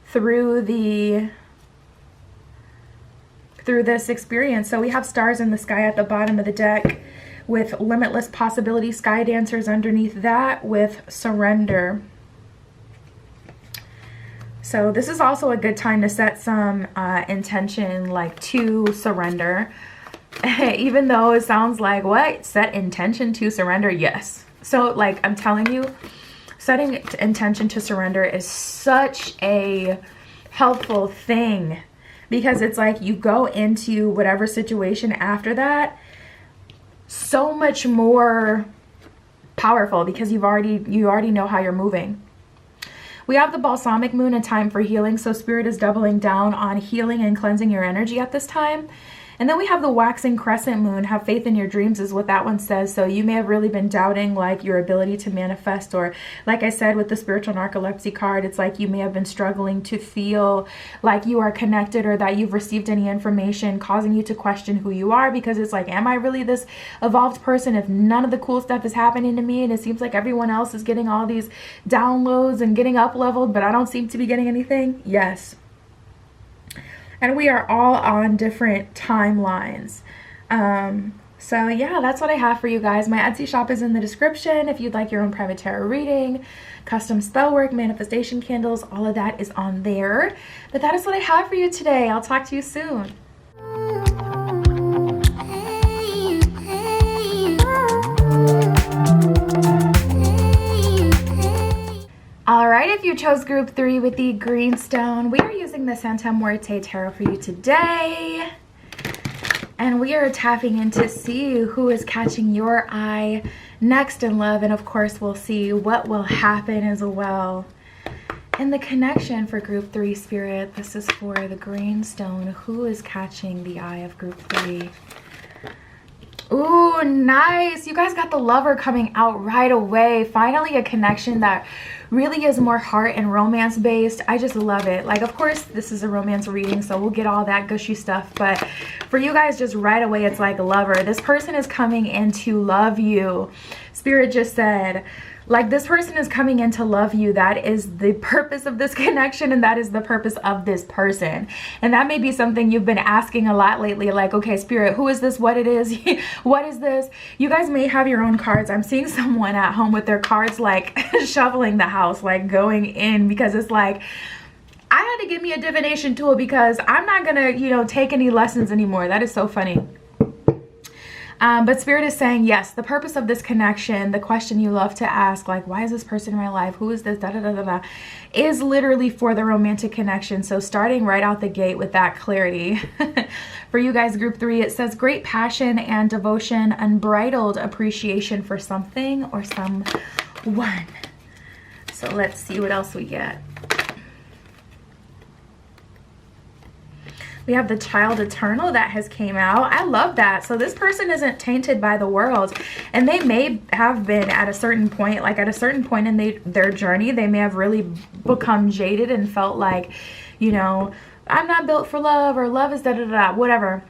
S1: through this experience. So we have stars in the sky at the bottom of the deck with limitless possibility, sky dancers underneath that with surrender. So this is also a good time to set some intention, like to surrender. Even though it sounds like, what? Set intention to surrender? Yes. So like, I'm telling you, setting intention to surrender is such a helpful thing, because it's like you go into whatever situation after that so much more powerful, because you already know how you're moving. We have the balsamic moon, a time for healing. So Spirit is doubling down on healing and cleansing your energy at this time. And then we have the waxing crescent moon, have faith in your dreams is what that one says. So you may have really been doubting like your ability to manifest, or like I said with the spiritual narcolepsy card, it's like you may have been struggling to feel like you are connected, or that you've received any information causing you to question who you are, because it's like, am I really this evolved person if none of the cool stuff is happening to me, and it seems like everyone else is getting all these downloads and getting up leveled, but I don't seem to be getting anything? Yes. And we are all on different timelines. So yeah, that's what I have for you guys. My Etsy shop is in the description. If you'd like your own private tarot reading, custom spell work, manifestation candles, all of that is on there. But that is what I have for you today. I'll talk to you soon. All right, if you chose group 3 with the green stone, we are using the Santa Muerte Tarot for you today. And we are tapping in to see who is catching your eye next in love. And of course, we'll see what will happen as well. And the connection for group 3 Spirit, this is for the green stone. Who is catching the eye of group 3? Ooh, nice. You guys got the lover coming out right away. Finally, a connection that really is more heart and romance based. I just love it. Like, of course, this is a romance reading, so we'll get all that gushy stuff. But for you guys, just right away, it's like lover. This person is coming in to love you. Spirit just said, like, this person is coming in to love you. That is the purpose of this connection, and that is the purpose of this person. And that may be something you've been asking a lot lately, like, okay, Spirit, who is this? What it is? What is this? You guys may have your own cards. I'm seeing someone at home with their cards, like, shoveling the house, like, going in, because it's like, I had to give me a divination tool because I'm not gonna, you know, take any lessons anymore. That is so funny. But Spirit is saying, yes, the purpose of this connection, the question you love to ask, like, why is this person in my life? Who is this? Da, da, da, da, da, is literally for the romantic connection. So starting right out the gate with that clarity. For you guys, group 3, it says great passion and devotion, unbridled appreciation for something or someone. 1. So let's see what else we get. We have the Child Eternal that has came out. I love that. So this person isn't tainted by the world, and they may have been at a certain point, like at a certain point in their journey, they may have really become jaded and felt like, you know, I'm not built for love, or love is da-da-da-da, whatever.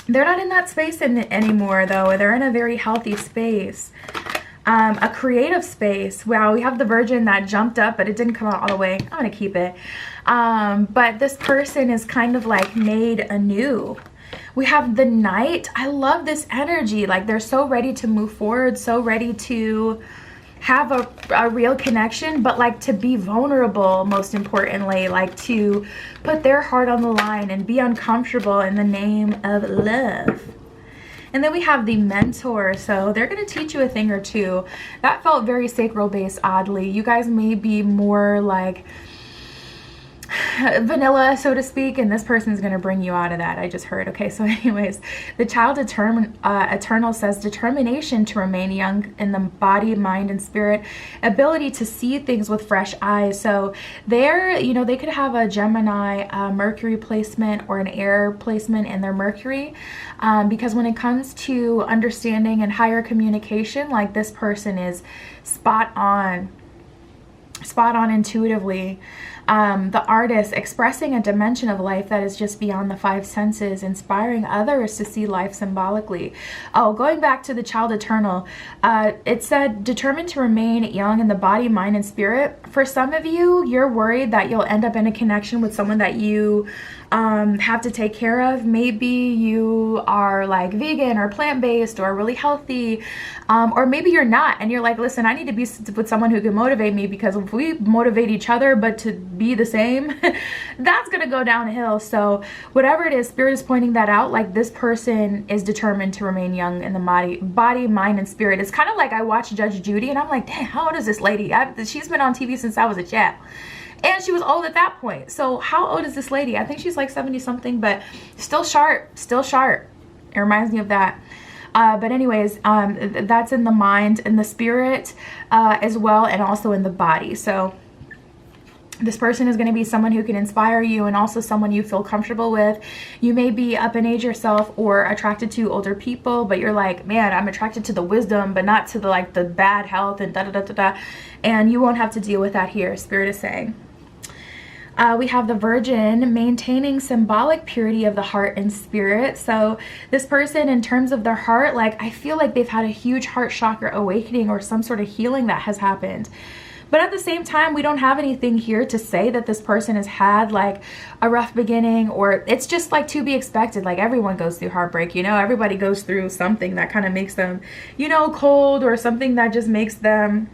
S1: They're not in that space anymore, though. They're in a very healthy space. A creative space. Wow, we have the Virgin that jumped up, but it didn't come out all the way. I'm going to keep it. But this person is kind of like made anew. We have the Knight. I love this energy. Like they're so ready to move forward, so ready to have a real connection, but like to be vulnerable, most importantly, like to put their heart on the line and be uncomfortable in the name of love. And then we have the Mentor. So they're going to teach you a thing or two. That felt very sacral based, oddly. You guys may be more like vanilla, so to speak, and this person's going to bring you out of that. I just heard. Okay, so anyways, the Child Eternal says determination to remain young in the body, mind, and spirit, ability to see things with fresh eyes. So they're, you know, they could have a Gemini Mercury placement or an air placement in their Mercury, because when it comes to understanding and higher communication, like this person is spot on intuitively. The artist expressing a dimension of life that is just beyond the 5 senses, inspiring others to see life symbolically. Oh, going back to the Child Eternal, it said determined to remain young in the body, mind, and spirit. For some of you, you're worried that you'll end up in a connection with someone that you have to take care of. Maybe you are like vegan or plant-based or really healthy, or maybe you're not, and you're like, listen, I need to be with someone who can motivate me, because if we motivate each other but to be the same, that's gonna go downhill. So whatever it is, Spirit is pointing that out. Like this person is determined to remain young in the body, mind, and spirit. It's kind of like I watched Judge Judy and I'm like, damn, how old is this lady? She's been on TV since I was a child. And she was old at that point. So how old is this lady? I think she's like 70 something, but still sharp, still sharp. It reminds me of that. But anyways, that's in the mind and the spirit as well, and also in the body. So this person is going to be someone who can inspire you, and also someone you feel comfortable with. You may be up in age yourself or attracted to older people, but you're like, man, I'm attracted to the wisdom, but not to the like the bad health and da da da da da. And you won't have to deal with that here, Spirit is saying. We have the Virgin, maintaining symbolic purity of the heart and spirit. So this person, in terms of their heart, like I feel like they've had a huge heart chakra awakening or some sort of healing that has happened. But at the same time, we don't have anything here to say that this person has had like a rough beginning, or it's just like to be expected. Like everyone goes through heartbreak, you know, everybody goes through something that kind of makes them, you know, cold, or something that just makes them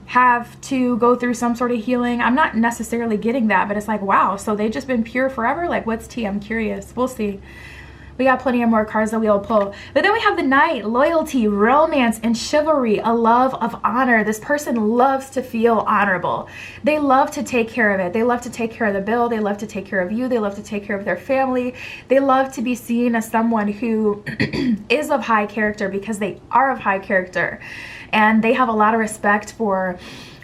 S1: have to go through some sort of healing. I'm not necessarily getting that, but it's like, wow, so they've just been pure forever? Like, what's tea? I'm curious. We'll see. We got plenty of more cards that we'll pull. But then we have the Knight, loyalty, romance, and chivalry, a love of honor. This person loves to feel honorable. They love to take care of it. They love to take care of the bill. They love to take care of you. They love to take care of their family. They love to be seen as someone who is of high character, because they are of high character. And they have a lot of respect for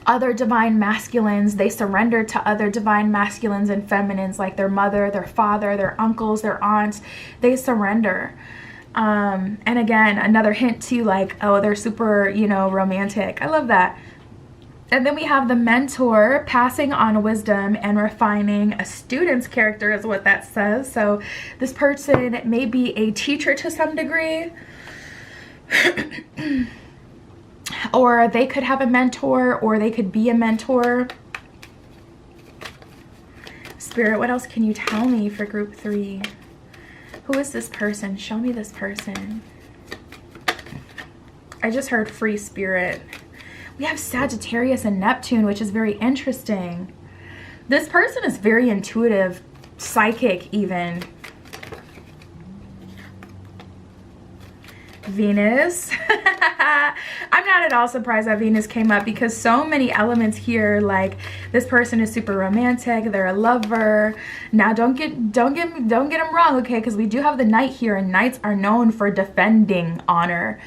S1: other divine masculines. They surrender to other divine masculines and feminines, like their mother, their father, their uncles, their aunts. They surrender. And again, another hint to like, oh, they're super, you know, romantic. I love that. And then we have the Mentor, passing on wisdom and refining a student's character is what that says. So this person may be a teacher to some degree. Or they could have a mentor, or they could be a mentor. Spirit, what else can you tell me for group 3? Who is this person? Show me this person. I just heard free spirit. We have Sagittarius and Neptune, which is very interesting. This person is very intuitive, psychic even. Venus. I'm not at all surprised that Venus came up, because so many elements here. Like this person is super romantic, they're a lover. Now don't get them wrong, okay, because we do have the Knight here, and Knights are known for defending honor.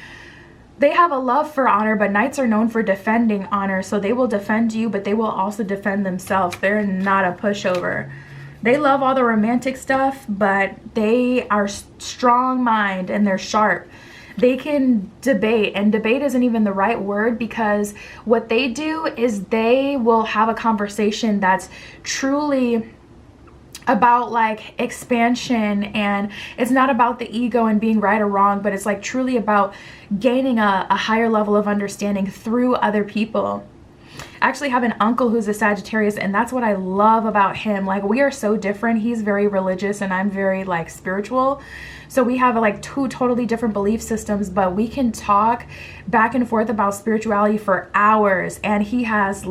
S1: They have a love for honor, but knights are known for defending honor. So they will defend you, but they will also defend themselves. They're not a pushover. They love all the romantic stuff, but they are strong mind and they're sharp. They can debate, and debate isn't even the right word, because what they do is they will have a conversation that's truly about like expansion, and it's not about the ego and being right or wrong, but it's like truly about gaining a higher level of understanding through other people. I actually have an uncle who's a Sagittarius, and that's what I love about him. Like, we are so different. He's very religious and I'm very like spiritual. So we have like two totally different belief systems, but we can talk back and forth about spirituality for hours. And he has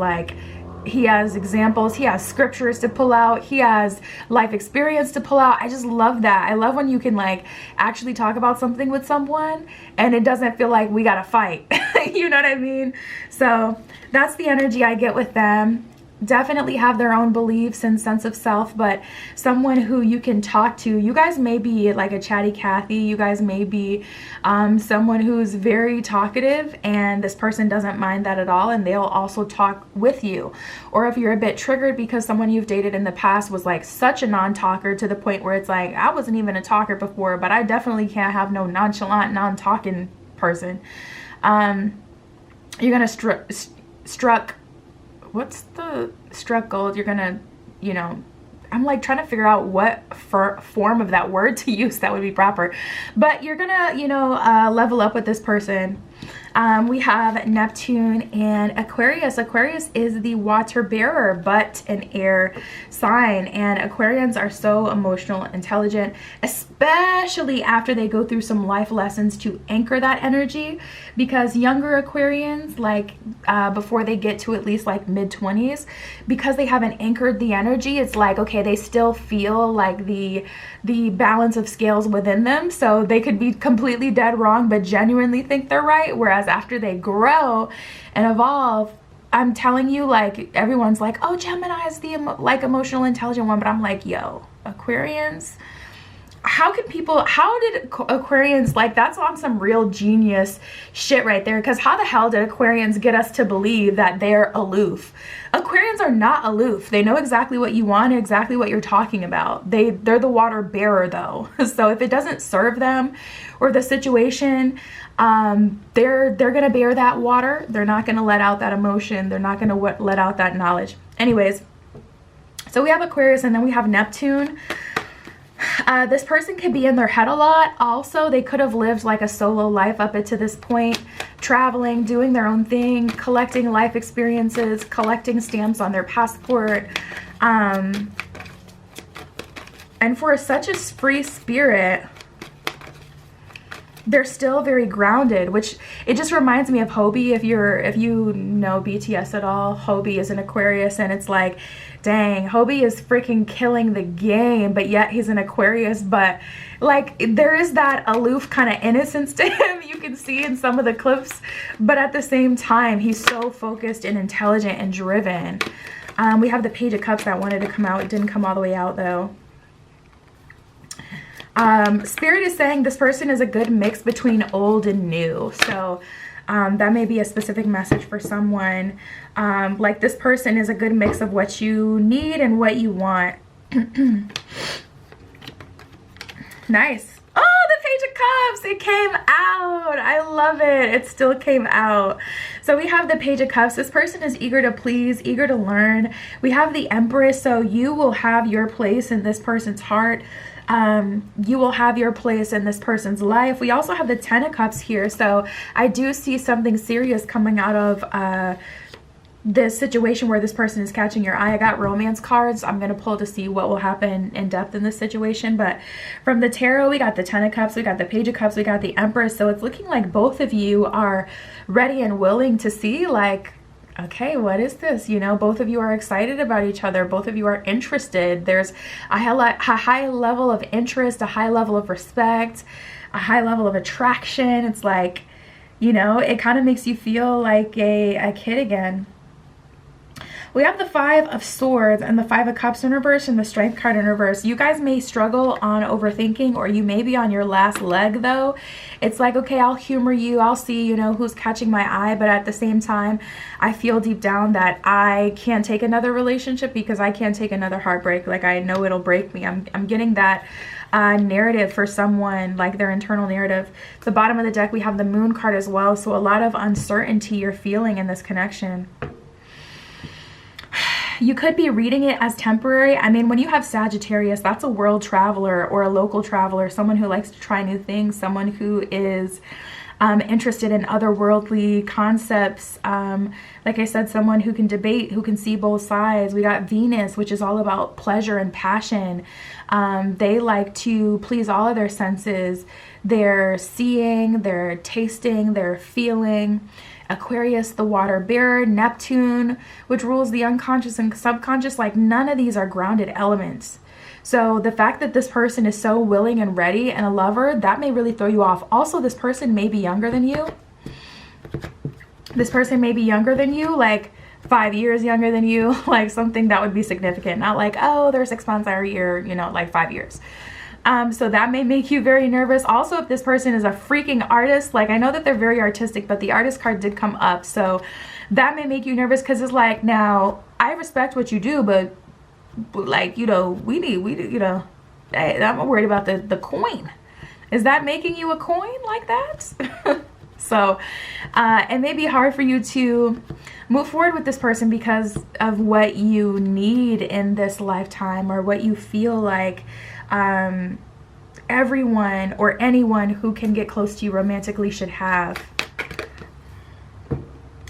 S1: examples, he has scriptures to pull out, he has life experience to pull out. I just love that. I love when you can like actually talk about something with someone and it doesn't feel like we gotta fight. You know what I mean? So that's the energy I get with them. Definitely have their own beliefs and sense of self, but someone who you can talk to. You guys may be like a chatty Cathy. You guys may be someone who's very talkative, and this person doesn't mind that at all, and they'll also talk with you. Or if you're a bit triggered because someone you've dated in the past was like such a non-talker to the point where it's like, I wasn't even a talker before, but I definitely can't have no nonchalant, non-talking person. You're gonna struck gold. You're gonna, you know, I'm like trying to figure out what form of that word to use that would be proper, but you're gonna, you know, level up with this person. We have Neptune and Aquarius. Aquarius is the water bearer, but an air sign. And Aquarians are so emotional, intelligent, especially after they go through some life lessons to anchor that energy. Because younger Aquarians, like before they get to at least like mid-20s, because they haven't anchored the energy, it's like, okay, they still feel like the balance of scales within them. So they could be completely dead wrong, but genuinely think they're right. Whereas after they grow and evolve, I'm telling you, like, everyone's like, oh, Gemini is the like emotional intelligent one, but I'm like, yo, Aquarians, how did Aquarians, like, that's on some real genius shit right there, because how the hell did Aquarians get us to believe that they're aloof? Aquarians are not aloof. They know exactly what you want, exactly what you're talking about. They're the water bearer though. So if it doesn't serve them or the situation, they're gonna bear that water. They're not gonna let out that emotion. They're not gonna let out that knowledge. Anyways, so we have Aquarius, and then we have Neptune. This person could be in their head a lot. Also, they could have lived like a solo life up to this point, traveling, doing their own thing, collecting life experiences, collecting stamps on their passport. And for such a free spirit, they're still very grounded, which it just reminds me of Hobie. If you know BTS at all, Hobie is an Aquarius, and it's like, dang, Hobie is freaking killing the game, but yet he's an Aquarius. But like, there is that aloof kind of innocence to him you can see in some of the clips, but at the same time, he's so focused and intelligent and driven. We have the Page of Cups that wanted to come out. It didn't come all the way out though. Spirit is saying this person is a good mix between old and new. So that may be a specific message for someone. Like, this person is a good mix of what you need and what you want. Nice. Oh, the Page of Cups, it came out. I love it. It still came out. So we have the Page of Cups. This person is eager to please, eager to learn. We have the Empress. So you will have your place in this person's heart. You will have your place in this person's life. We also have the Ten of Cups here. So I do see something serious coming out of this situation where this person is catching your eye. I got romance cards. I'm going to pull to see what will happen in depth in this situation. But from the tarot, we got the Ten of Cups, we got the Page of Cups, we got the Empress. So it's looking like both of you are ready and willing to see, like, okay, what is this? You know, both of you are excited about each other. Both of you are interested. There's a high level of interest, a high level of respect, a high level of attraction. It's like, you know, it kind of makes you feel like a kid again. We have the Five of Swords and the Five of Cups in reverse and the Strength card in reverse. You guys may struggle on overthinking, or you may be on your last leg though. It's like, okay, I'll humor you. I'll see, you know, who's catching my eye. But at the same time, I feel deep down that I can't take another relationship because I can't take another heartbreak. Like, I know it'll break me. I'm getting that narrative for someone, like their internal narrative. The bottom of the deck, we have the Moon card as well. So a lot of uncertainty you're feeling in this connection. You could be reading it as temporary. I mean, when you have Sagittarius, that's a world traveler or a local traveler, someone who likes to try new things, someone who is interested in otherworldly concepts. Like I said, someone who can debate, who can see both sides. We got Venus, which is all about pleasure and passion. They like to please all of their senses. They're seeing, they're tasting, they're feeling. Aquarius, the water bearer. Neptune, which rules the unconscious and subconscious. Like, none of these are grounded elements. So the fact that this person is so willing and ready and a lover, that may really throw you off. Also, this person may be younger than you. This person may be younger than you, like 5 years younger than you, like something that would be significant. Not like, oh, they're 6 months or a year, you know, like 5 years. So that may make you very nervous. Also, if this person is a freaking artist, like, I know that they're very artistic, but the artist card did come up. So that may make you nervous because it's like, now, I respect what you do, but like, you know, we need, you know, I'm worried about the coin. Is that making you a coin like that? So it may be hard for you to move forward with this person because of what you need in this lifetime, or what you feel like everyone or anyone who can get close to you romantically should have.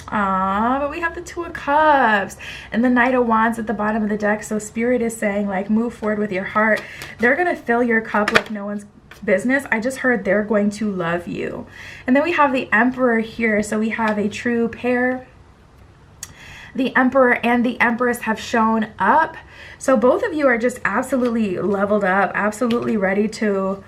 S1: But we have the Two of Cups and the Knight of Wands at the bottom of the deck. So Spirit is saying, like, move forward with your heart. They're going to fill your cup like no one's business. I just heard they're going to love you. And then we have the Emperor here. So we have a true pair. The Emperor and the Empress have shown up. So both of you are just absolutely leveled up, absolutely ready to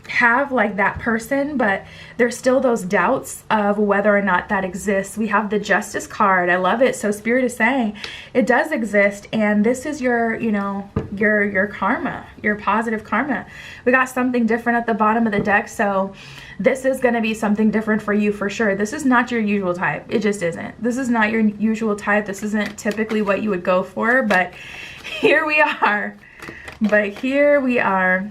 S1: have like that person, but there's still those doubts of whether or not that exists. We have the Justice card. I love it. So Spirit is saying it does exist, and this is your, you know, your karma, your positive karma. We got something different at the bottom of the deck, so this is going to be something different for you for sure. This is not your usual type. It just isn't. This is not your usual type. This isn't typically what you would go for, but here we are. But here we are.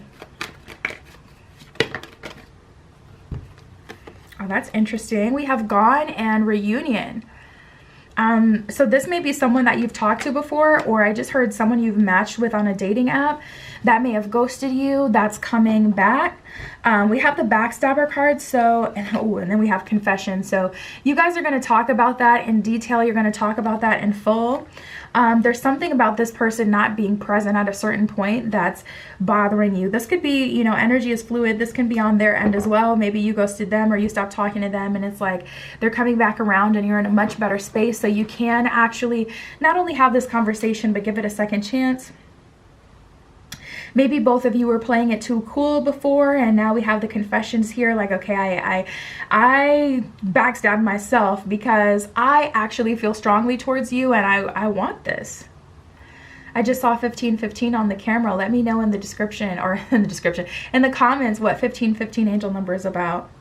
S1: Oh, that's interesting. We have Gone and Reunion. So this may be someone that you've talked to before, or I just heard someone you've matched with on a dating app that may have ghosted you, that's coming back. We have the Backstabber card, so, and then we have Confession. So you guys are going to talk about that in detail. You're going to talk about that in full. There's something about this person not being present at a certain point that's bothering you. This could be, you know, energy is fluid. This can be on their end as well. Maybe you ghosted them or you stopped talking to them, and it's like they're coming back around and you're in a much better space. So you can actually not only have this conversation, but give it a second chance. Maybe both of you were playing it too cool before, and now we have the confessions here. Like, okay, I backstabbed myself because I actually feel strongly towards you, and I want this. I just saw 1515 on the camera. Let me know in the description, or in the comments, what 1515 angel number is about.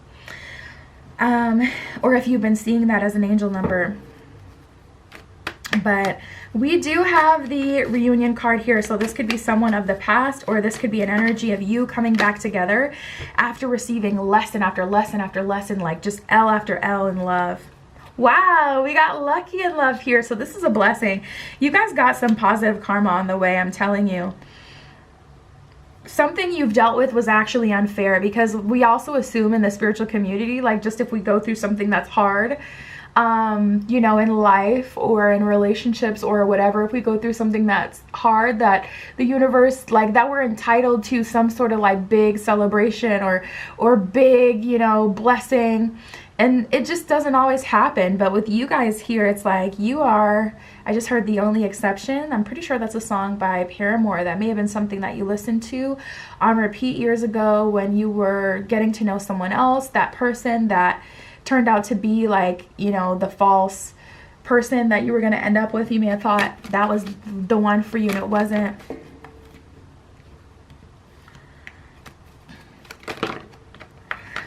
S1: Or if you've been seeing that as an angel number. But we do have the Reunion card here. So this could be someone of the past, or this could be an energy of you coming back together after receiving lesson after lesson after lesson, like just L after L in love. Wow, we got lucky in love here. So this is a blessing. You guys got some positive karma on the way, I'm telling you. Something you've dealt with was actually unfair, because we also assume in the spiritual community, like, just if we go through something that's hard, you know, in life or in relationships or whatever, if we go through something that's hard, that the universe, like, that we're entitled to some sort of like big celebration or big, you know, blessing. And it just doesn't always happen. But with you guys here, it's like you are, I just heard The Only Exception. I'm pretty sure that's a song by Paramore. That may have been something that you listened to on repeat years ago when you were getting to know someone else, that person that turned out to be like, you know, the false person that you were going to end up with, you may have thought that was the one for you and it wasn't.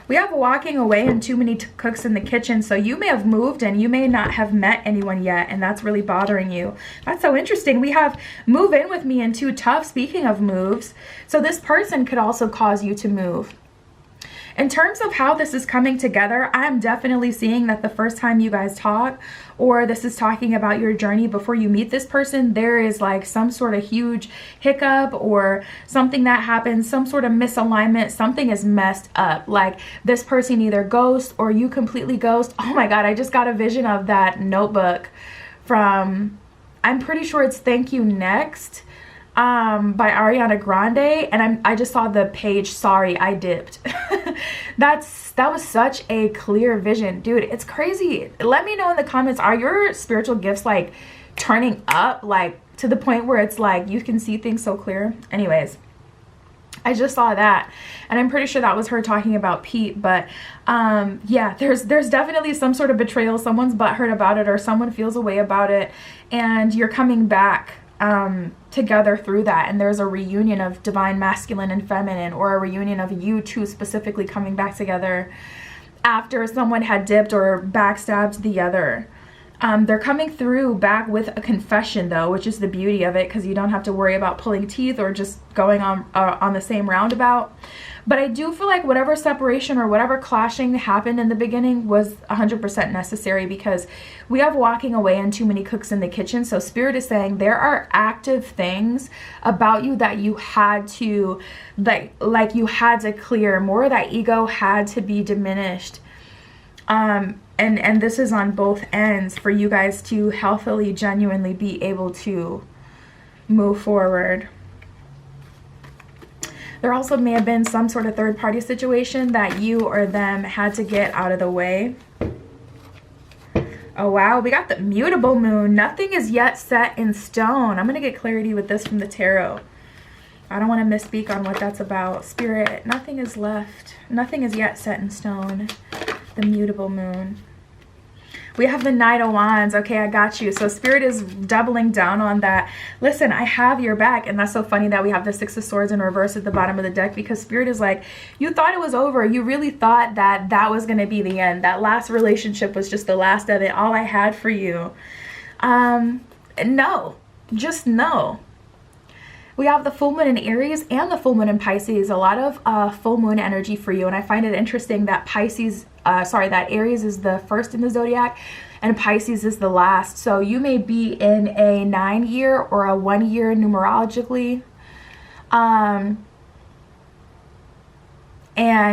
S1: We have walking away and too many cooks in the kitchen. So you may have moved and you may not have met anyone yet, and that's really bothering you. That's so interesting. We have move in with me and too tough. Speaking of moves, so this person could also cause you to move. In terms of how this is coming together, I'm definitely seeing that the first time you guys talk, or this is talking about your journey before you meet this person, there is like some sort of huge hiccup or something that happens, some sort of misalignment, something is messed up. Like this person either ghosts or you completely ghost. Oh my God, I just got a vision of that Notebook from, I'm pretty sure it's Thank You Next, by Ariana Grande, and I just saw the page Sorry I Dipped. that was such a clear vision, dude. It's crazy. Let me know in the comments, are your spiritual gifts like turning up, like to the point where it's like you can see things so clear? Anyways, I just saw that, and I'm pretty sure that was her talking about Pete. But yeah, there's definitely some sort of betrayal. Someone's butthurt about it, or someone feels a way about it, and you're coming back together through that, and there's a reunion of divine masculine and feminine, or a reunion of you two specifically coming back together after someone had dipped or backstabbed the other. They're coming through back with a confession though, which is the beauty of it, because you don't have to worry about pulling teeth or just going on the same roundabout. But I do feel like whatever separation or whatever clashing happened in the beginning was 100% necessary, because we have walking away and too many cooks in the kitchen. So Spirit is saying there are active things about you that you had to, like you had to clear. More of that ego had to be diminished. And this is on both ends for you guys to healthily, genuinely be able to move forward. There also may have been some sort of third-party situation that you or them had to get out of the way. Oh, wow. We got the mutable moon. Nothing is yet set in stone. I'm going to get clarity with this from the tarot. I don't want to misspeak on what that's about. Spirit, nothing is left. Nothing is yet set in stone. The mutable moon. We have the Knight of Wands. Okay, I got you. So Spirit is doubling down on that. Listen, I have your back. And that's so funny that we have the Six of Swords in reverse at the bottom of the deck, because Spirit is like, you thought it was over. You really thought that that was going to be the end. That last relationship was just the last of it. All I had for you. No, just no. We have the full moon in Aries and the full moon in Pisces. A lot of full moon energy for you. And I find it interesting that that Aries is the first in the zodiac and Pisces is the last. So you may be in a 9-year or a 1-year numerologically. And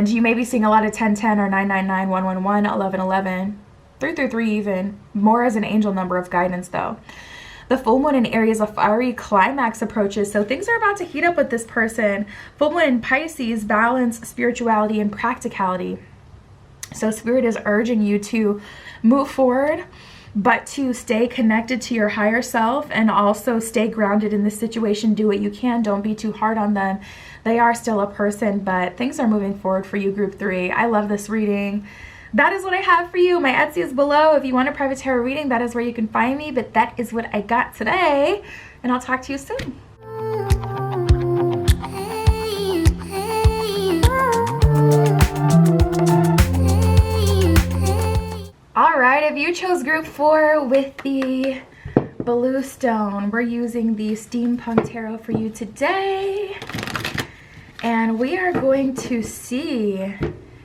S1: you may be seeing a lot of 1010 or 999, 111, 1111, 333 even. More as an angel number of guidance though. The full moon in Aries, a fiery climax approaches. So things are about to heat up with this person. Full moon in Pisces, balance, spirituality, and practicality. So Spirit is urging you to move forward, but to stay connected to your higher self and also stay grounded in this situation. Do what you can. Don't be too hard on them. They are still a person, but things are moving forward for you, Group 3. I love this reading. That is what I have for you. My Etsy is below. If you want a private tarot reading, that is where you can find me. But that is what I got today. And I'll talk to you soon. All right, if you chose Group 4 with the blue stone, we're using the Steampunk Tarot for you today. And we are going to see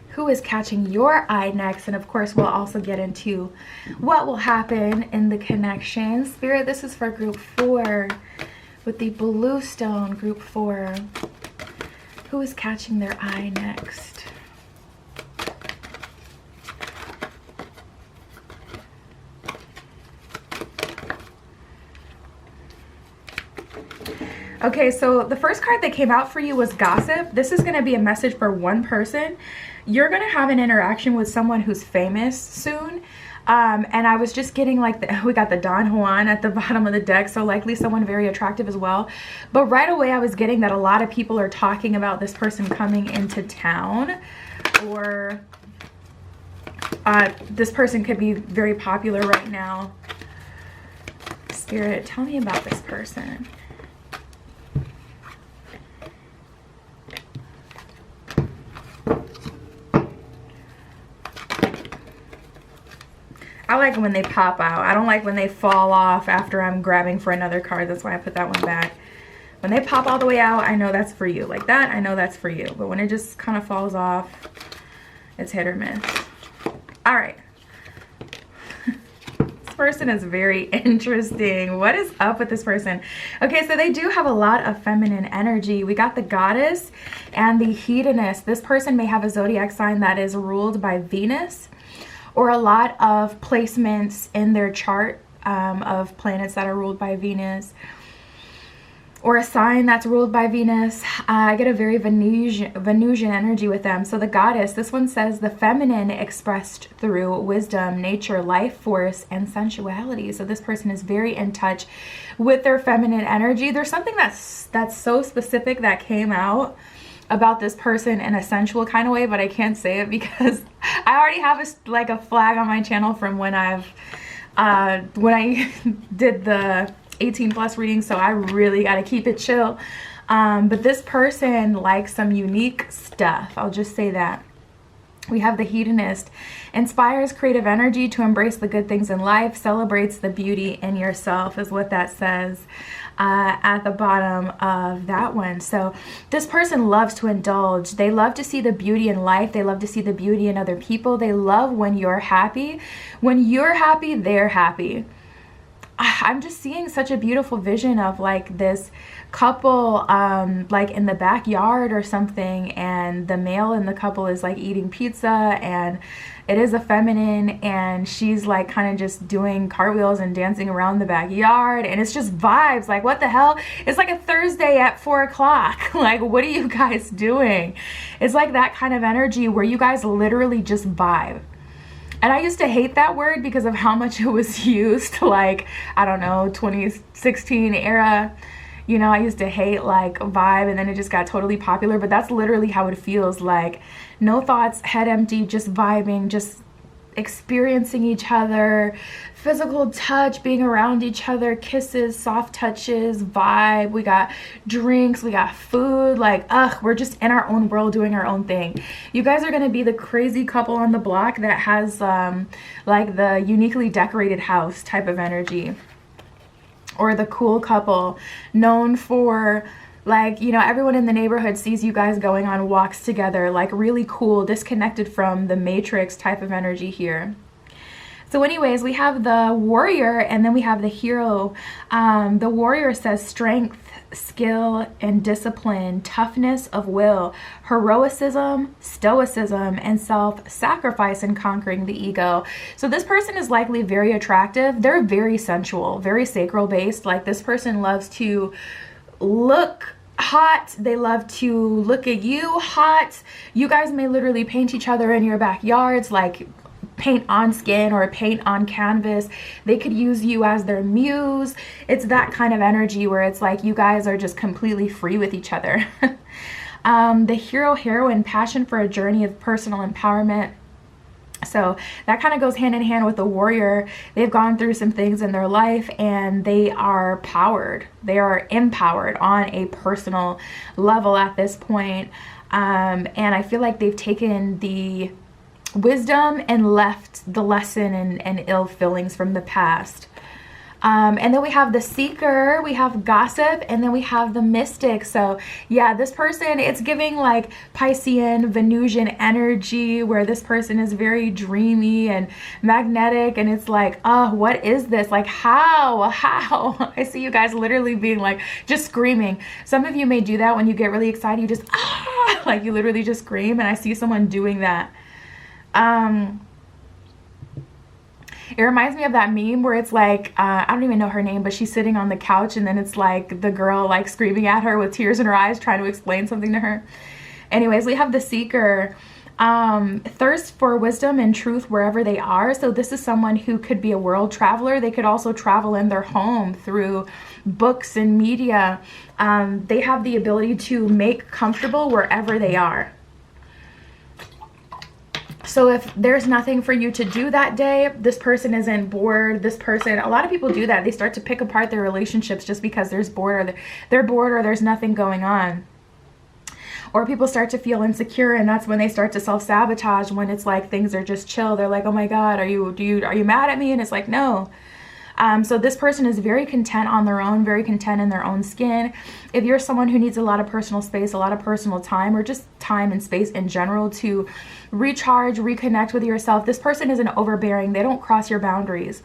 S1: who is catching your eye next. And of course, we'll also get into what will happen in the connection. Spirit, this is for Group 4 with the blue stone, Group 4. Who is catching their eye next? Okay, so the first card that came out for you was Gossip. This is going to be a message for one person. You're going to have an interaction with someone who's famous soon. And I was just getting like, we got the Don Juan at the bottom of the deck, so likely someone very attractive as well. But right away I was getting that a lot of people are talking about this person coming into town, or this person could be very popular right now. Spirit, tell me about this person. I like when they pop out. I don't like when they fall off after I'm grabbing for another card. That's why I put that one back. When they pop all the way out, I know that's for you. Like that, I know that's for you. But when it just kind of falls off, it's hit or miss. All right. This person is very interesting. What is up with this person? Okay, so they do have a lot of feminine energy. We got the Goddess and the Hedonist. This person may have a zodiac sign that is ruled by Venus, or a lot of placements in their chart of planets that are ruled by Venus, or a sign that's ruled by Venus. I get a very Venusian energy with them. So the Goddess, this one says the feminine expressed through wisdom, nature, life force, and sensuality. So this person is very in touch with their feminine energy. There's something that's so specific that came out about this person in a sensual kind of way, but I can't say it because I already have a flag on my channel from when I did the 18+ reading, so I really got to keep it chill. But this person likes some unique stuff. I'll just say that. We have the Hedonist. Inspires creative energy to embrace the good things in life, celebrates the beauty in yourself, is what that says at the bottom of that one. So this person loves to indulge. They love to see the beauty in life. They love to see the beauty in other people. They love when you're happy. When you're happy, they're happy. I'm just seeing such a beautiful vision of like this couple like in the backyard or something, and the male in the couple is like eating pizza, and it is a feminine, and she's like kind of just doing cartwheels and dancing around the backyard, and it's just vibes. Like, what the hell? It's like a Thursday at 4 o'clock. Like, what are you guys doing? It's like that kind of energy where you guys literally just vibe. And I used to hate that word because of how much it was used, like, I don't know, 2016 era. You know, I used to hate like vibe, and then it just got totally popular. But that's literally how it feels, like no thoughts, head empty, just vibing, just experiencing each other, physical touch, being around each other, kisses, soft touches, vibe. We got drinks, we got food, like, we're just in our own world doing our own thing. You guys are gonna be the crazy couple on the block that has like the uniquely decorated house type of energy, or the cool couple known for, like, you know, everyone in the neighborhood sees you guys going on walks together, like really cool, disconnected from the matrix type of energy here. So anyways, we have the Warrior, and then we have the Hero. The Warrior says strength, skill, and discipline, toughness of will, heroicism, stoicism, and self-sacrifice in conquering the ego. So this person is likely very attractive. They're very sensual, very sacral based. Like, this person loves to look hot. They love to look at you hot. You guys may literally paint each other in your backyards, like paint on skin or paint on canvas. They could use you as their muse. It's that kind of energy where it's like you guys are just completely free with each other. The hero, heroine, passion for a journey of personal empowerment. So that kind of goes hand in hand with the Warrior. They've gone through some things in their life, and they are powered. They are empowered on a personal level at this point. And I feel like they've taken the wisdom and left the lesson and ill feelings from the past. And then we have the Seeker, we have Gossip, and then we have the Mystic. So yeah, this person, it's giving like Piscean, Venusian energy, where this person is very dreamy and magnetic, and it's like, oh, what is this? Like, how? I see you guys literally being like, just screaming. Some of you may do that when you get really excited, you just, like you literally just scream, and I see someone doing that. It reminds me of that meme where it's like, I don't even know her name, but she's sitting on the couch, and then it's like the girl like screaming at her with tears in her eyes, trying to explain something to her. Anyways, we have the Seeker. Thirst for wisdom and truth wherever they are. So this is someone who could be a world traveler. They could also travel in their home through books and media. They have the ability to make comfortable wherever they are. So if there's nothing for you to do that day, this person isn't bored. This person, a lot of people do that. They start to pick apart their relationships just because they're bored or there's nothing going on. Or people start to feel insecure, and that's when they start to self-sabotage, when it's like things are just chill. They're like, oh my God, are you mad at me? And it's like, no. So this person is very content on their own, very content in their own skin. If you're someone who needs a lot of personal space, a lot of personal time, or just time and space in general to recharge, reconnect with yourself, this person isn't overbearing. They don't cross your boundaries.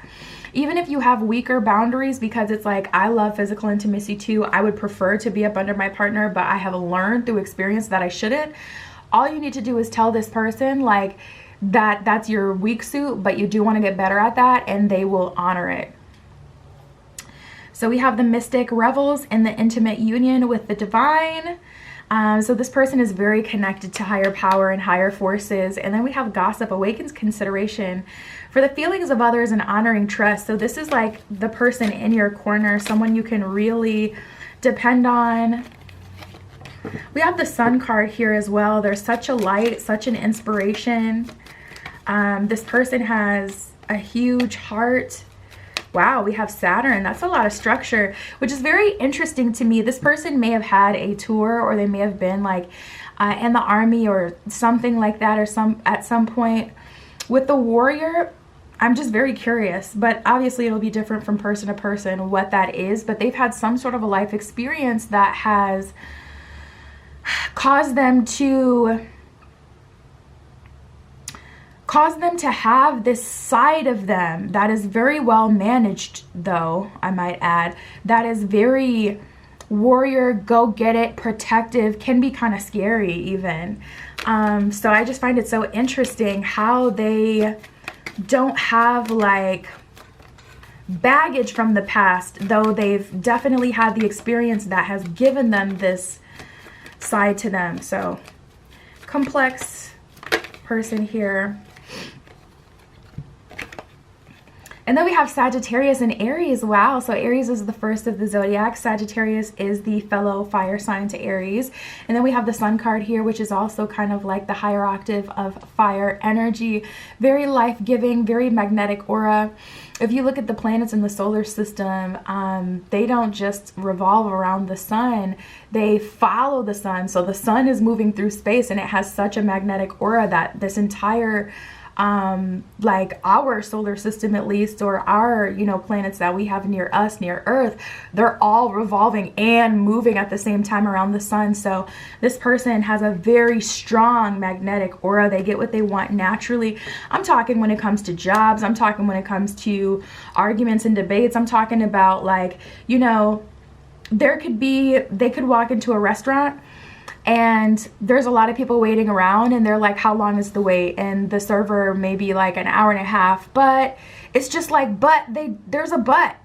S1: Even if you have weaker boundaries, because it's like, I love physical intimacy too. I would prefer to be up under my partner, but I have learned through experience that I shouldn't. All you need to do is tell this person like that's your weak suit, but you do want to get better at that, and they will honor it. So we have the mystic revels in the intimate union with the divine. So this person is very connected to higher power and higher forces. And then we have gossip awakens consideration for the feelings of others and honoring trust. So this is like the person in your corner, someone you can really depend on. We have the Sun card here as well. There's such a light, such an inspiration. This person has a huge heart. Wow, we have Saturn. That's a lot of structure, which is very interesting to me. This person may have had a tour, or they may have been like in the army or something like that, or at some point. With the Warrior, I'm just very curious, but obviously it'll be different from person to person what that is, but they've had some sort of a life experience that has caused them to have this side of them that is very well managed, though, I might add, that is very warrior, go get it, protective, can be kind of scary even. So I just find it so interesting how they don't have like baggage from the past, though they've definitely had the experience that has given them this side to them. So complex person here. And then we have Sagittarius and Aries. Wow, so Aries is the first of the zodiac. Sagittarius is the fellow fire sign to Aries. And then we have the Sun card here, which is also kind of like the higher octave of fire energy. Very life-giving, very magnetic aura. If you look at the planets in the solar system, they don't just revolve around the sun, they follow the sun. So the sun is moving through space, and it has such a magnetic aura that this entire like our solar system, at least, or our, you know, planets that we have near us, near Earth, they're all revolving and moving at the same time around the sun. So this person has a very strong magnetic aura. They get what they want naturally. I'm talking when it comes to jobs. I'm talking when it comes to arguments and debates. I'm talking about, like, you know, they could walk into a restaurant and there's a lot of people waiting around, and they're like, how long is the wait? And the server may be like an hour and a half, but it's just like, there's a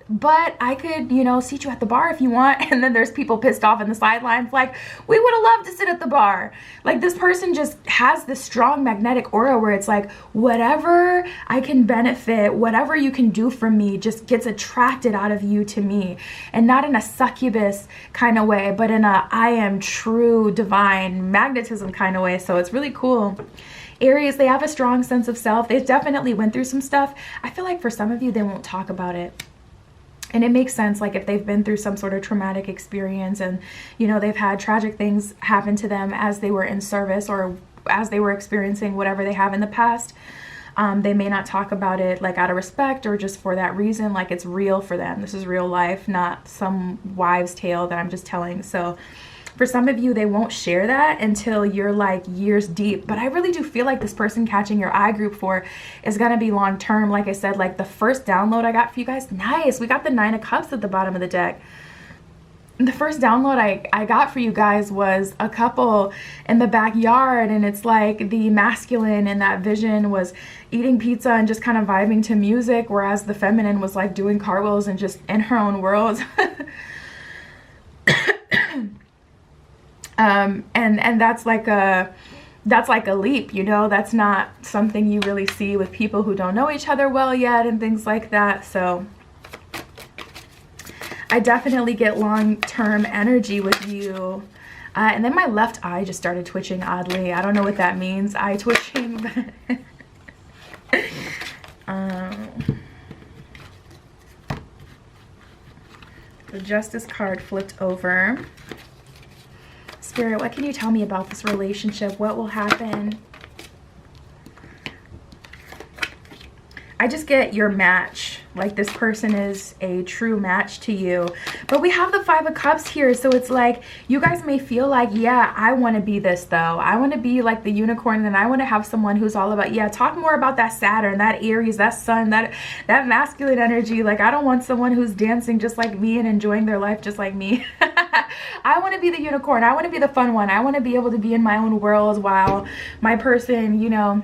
S1: but I could, you know, seat you at the bar if you want. And then there's people pissed off in the sidelines like, we would have loved to sit at the bar. Like, this person just has this strong magnetic aura where it's like, whatever I can benefit, whatever you can do for me just gets attracted out of you to me. And not in a succubus kind of way, but in a I am true divine magnetism kind of way. So it's really cool. Aries, they have a strong sense of self. They definitely went through some stuff. I feel like for some of you, they won't talk about it. And it makes sense, like if they've been through some sort of traumatic experience and, you know, they've had tragic things happen to them as they were in service or as they were experiencing whatever they have in the past. They may not talk about it like out of respect or just for that reason, like it's real for them. This is real life, not some wives' tale that I'm just telling. So for some of you, they won't share that until you're like years deep. But I really do feel like this person catching your eye group 4 is going to be long term. Like I said, like the first download I got for you guys, nice. We got the 9 of Cups at the bottom of the deck. The first download I got for you guys was a couple in the backyard, and it's like the masculine in that vision was eating pizza and just kind of vibing to music, whereas the feminine was like doing cartwheels and just in her own world. And that's like a leap, you know. That's not something you really see with people who don't know each other well yet and things like that. So I definitely get long-term energy with you. And then my left eye just started twitching oddly. I don't know what that means, eye twitching, but The Justice card flipped over. Spirit, what can you tell me about this relationship? What will happen? I just get your match. Like this person is a true match to you. But we have the Five of Cups here. So it's like you guys may feel like, yeah, I want to be this though. I want to be like the unicorn, and I want to have someone who's all about, yeah, talk more about that Saturn, that Aries, that Sun, that masculine energy. Like I don't want someone who's dancing just like me and enjoying their life just like me. I want to be the unicorn. I want to be the fun one. I want to be able to be in my own world while my person, you know,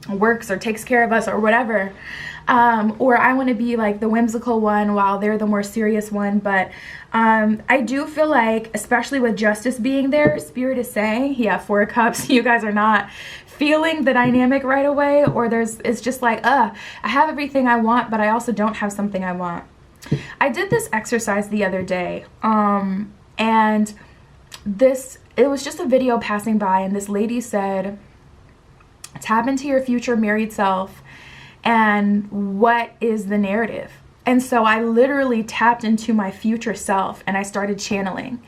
S1: works or takes care of us or whatever. Or I want to be like the whimsical one while they're the more serious one. But I do feel like, especially with Justice being there, Spirit is saying, yeah, Four of Cups, you guys are not feeling the dynamic right away, or it's just like, I have everything I want, but I also don't have something I want. I did this exercise the other day, and it was just a video passing by, and this lady said, tap into your future married self and what is the narrative. And so I literally tapped into my future self and I started channeling.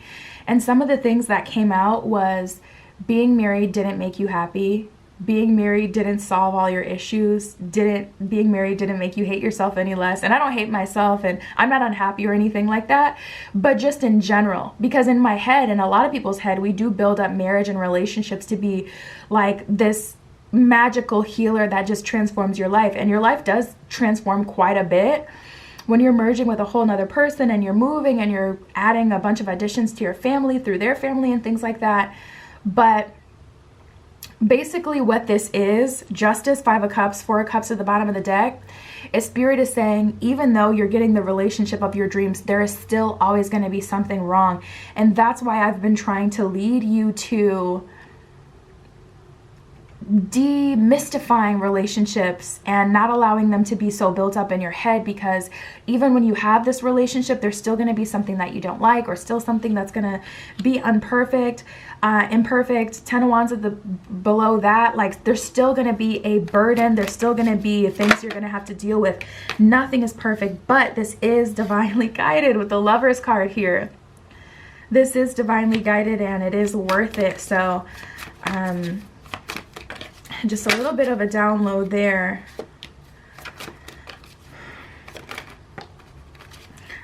S1: And some of the things that came out was being married didn't make you happy. Being married didn't solve all your issues. Being married didn't make you hate yourself any less. And I don't hate myself and I'm not unhappy or anything like that, but just in general, because in my head and a lot of people's head, we do build up marriage and relationships to be like this magical healer that just transforms your life. And your life does transform quite a bit when you're merging with a whole nother person and you're moving and you're adding a bunch of additions to your family through their family and things like that. But basically what this is, Justice, Five of Cups, Four of Cups at the bottom of the deck, is Spirit is saying, even though you're getting the relationship of your dreams, there is still always going to be something wrong. And that's why I've been trying to lead you to demystifying relationships and not allowing them to be so built up in your head, because even when you have this relationship, there's still going to be something that you don't like, or still something that's going to be imperfect. Ten of Wands at the below that, like there's still going to be a burden. There's still going to be things you're going to have to deal with. Nothing is perfect, but this is divinely guided with the Lovers card here. This is divinely guided and it is worth it. So just a little bit of a download there.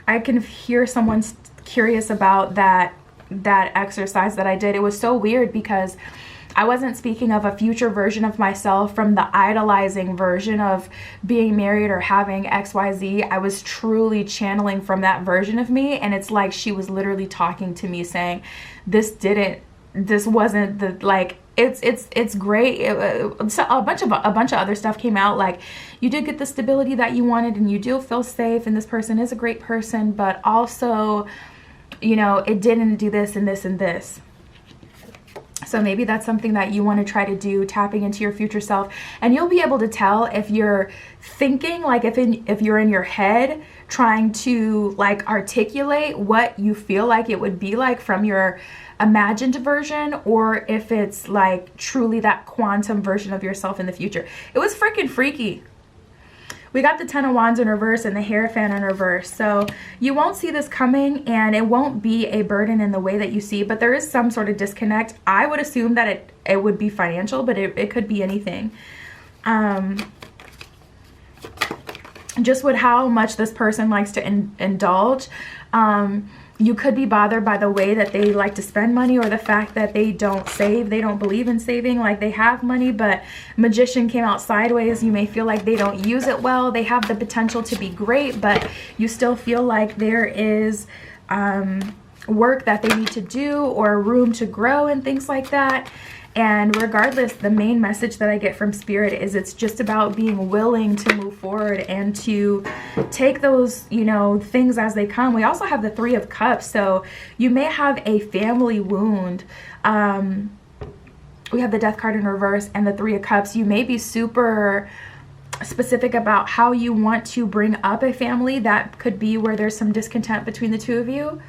S1: I can hear someone's curious about that exercise that I did. It was so weird because I wasn't speaking of a future version of myself from the idolizing version of being married or having XYZ. I was truly channeling from that version of me, and it's like she was literally talking to me saying, this wasn't the, like, it's great. A bunch of other stuff came out, like you did get the stability that you wanted and you do feel safe and this person is a great person, but also, you know, it didn't do this and this and this. So maybe that's something that you want to try to do, tapping into your future self, and you'll be able to tell if you're thinking, like if you're in your head trying to like articulate what you feel like it would be like from your imagined version, or if it's like truly that quantum version of yourself in the future. It was freaking freaky. We got the Ten of Wands in reverse and the Hierophant in reverse. So you won't see this coming, and it won't be a burden in the way that you see, but there is some sort of disconnect. I would assume that it would be financial, but it could be anything. Just with how much this person likes to indulge. You could be bothered by the way that they like to spend money, or the fact that they don't save. They don't believe in saving. Like they have money, but Magician came out sideways. You may feel like they don't use it well. They have the potential to be great, but you still feel like there is work that they need to do or room to grow and things like that. And regardless, the main message that I get from Spirit is it's just about being willing to move forward and to take those, you know, things as they come. We also have the Three of Cups. So you may have a family wound. We have the Death card in reverse and the Three of Cups. You may be super specific about how you want to bring up a family. That could be where there's some discontent between the two of you.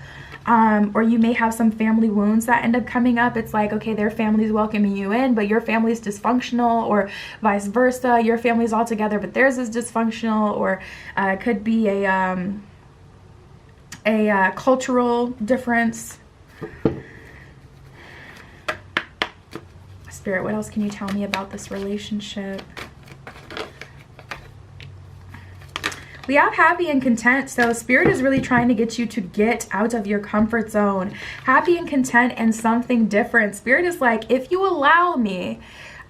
S1: Or you may have some family wounds that end up coming up. It's like, okay, their family's welcoming you in, but your family's dysfunctional, or vice versa. Your family's all together, but theirs is dysfunctional, or it could be a cultural difference. Spirit, what else can you tell me about this relationship? We have happy and content. So Spirit is really trying to get you to get out of your comfort zone. Happy and content and something different. Spirit is like, if you allow me,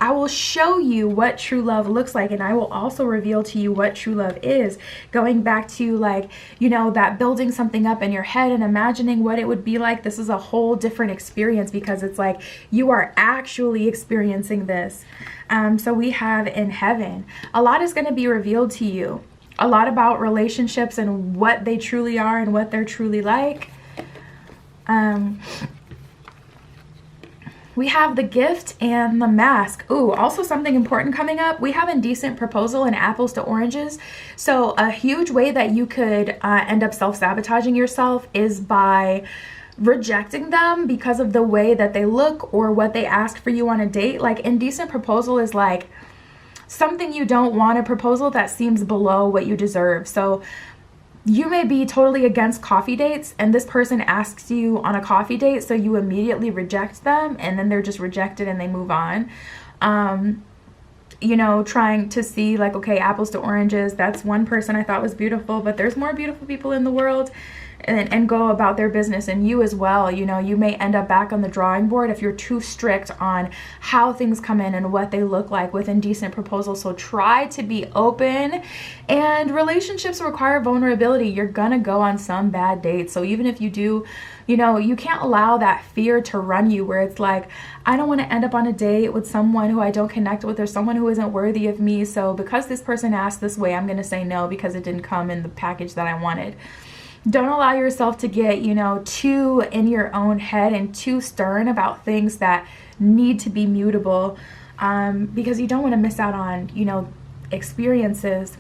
S1: I will show you what true love looks like, and I will also reveal to you what true love is. Going back to, like, you know, that building something up in your head and imagining what it would be like. This is a whole different experience, because it's like you are actually experiencing this. So we have in heaven, a lot is going to be revealed to you. A lot about relationships and what they truly are and what they're truly like. We have the gift and the mask. Ooh, also something important coming up. We have indecent proposal and apples to oranges. So a huge way that you could end up self-sabotaging yourself is by rejecting them because of the way that they look or what they ask for you on a date. Like, indecent proposal is like something you don't want, a proposal that seems below what you deserve. So you may be totally against coffee dates, and this person asks you on a coffee date, so you immediately reject them, and then they're just rejected and they move on. You know, trying to see, like, okay, apples to oranges. That's one person I thought was beautiful, but there's more beautiful people in the world. And go about their business, and you as well. You know, you may end up back on the drawing board if you're too strict on how things come in and what they look like with indecent proposals. So try to be open, and relationships require vulnerability. You're gonna go on some bad dates. So even if you do, you know, you can't allow that fear to run you, where it's like, I don't want to end up on a date with someone who I don't connect with, or someone who isn't worthy of me. So because this person asked this way, I'm going to say no because it didn't come in the package that I wanted. Don't allow yourself to get, you know, too in your own head and too stern about things that need to be mutable, because you don't want to miss out on, you know, experiences.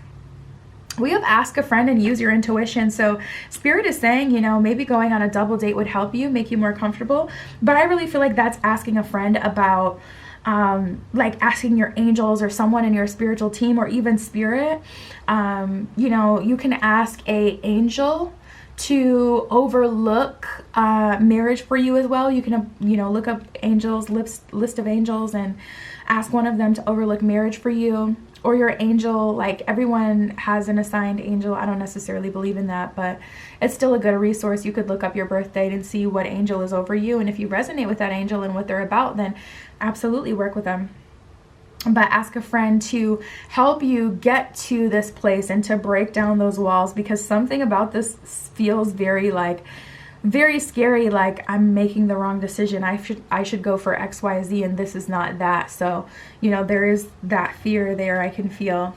S1: We have ask a friend and use your intuition. So Spirit is saying, you know, maybe going on a double date would help you, make you more comfortable. But I really feel like that's asking a friend about, like asking your angels or someone in your spiritual team, or even Spirit. You know, you can ask a angel to overlook marriage for you as well. You can, you know, look up angels, list of angels, and ask one of them to overlook marriage for you. Or your angel, like, everyone has an assigned angel. I don't necessarily believe in that, but it's still a good resource. You could look up your birth date and see what angel is over you. And if you resonate with that angel and what they're about, then absolutely work with them. But ask a friend to help you get to this place and to break down those walls, because something about this feels very, like, very scary. Like, I'm making the wrong decision. I should go for XYZ, and this is not that. So, you know, there is that fear there I can feel.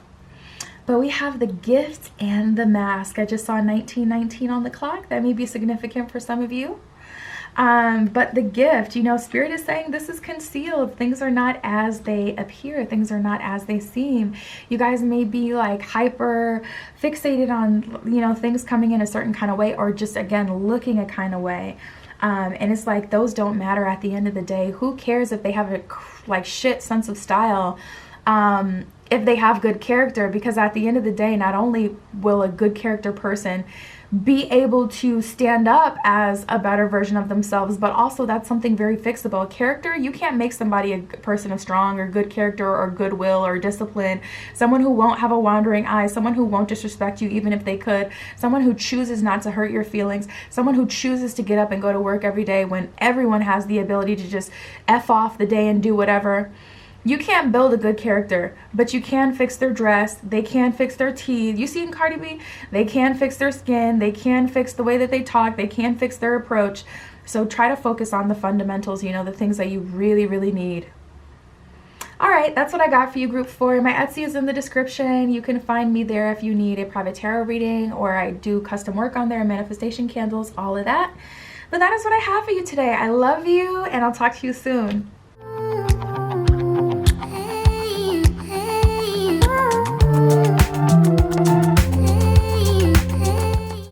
S1: But we have the gift and the mask. I just saw 1919 on the clock. That may be significant for some of you. But the gift, you know, Spirit is saying this is concealed. Things are not as they appear. Things are not as they seem. You guys may be like hyper fixated on, you know, things coming in a certain kind of way, or just, again, looking a kind of way. And it's like, those don't matter at the end of the day. Who cares if they have a, like, shit sense of style, if they have good character? Because at the end of the day, not only will a good character person be able to stand up as a better version of themselves, but also that's something very fixable. Character, you can't make somebody a person of strong or good character or goodwill or discipline, someone who won't have a wandering eye, someone who won't disrespect you even if they could, someone who chooses not to hurt your feelings, someone who chooses to get up and go to work every day when everyone has the ability to just F off the day and do whatever. You can't build a good character, but you can fix their dress. They can fix their teeth. You see in Cardi B, they can fix their skin. They can fix the way that they talk. They can fix their approach. So try to focus on the fundamentals, you know, the things that you really, really need. All right, that's what I got for you, group 4. My Etsy is in the description. You can find me there if you need a private tarot reading, or I do custom work on there, manifestation candles, all of that. But that is what I have for you today. I love you, and I'll talk to you soon.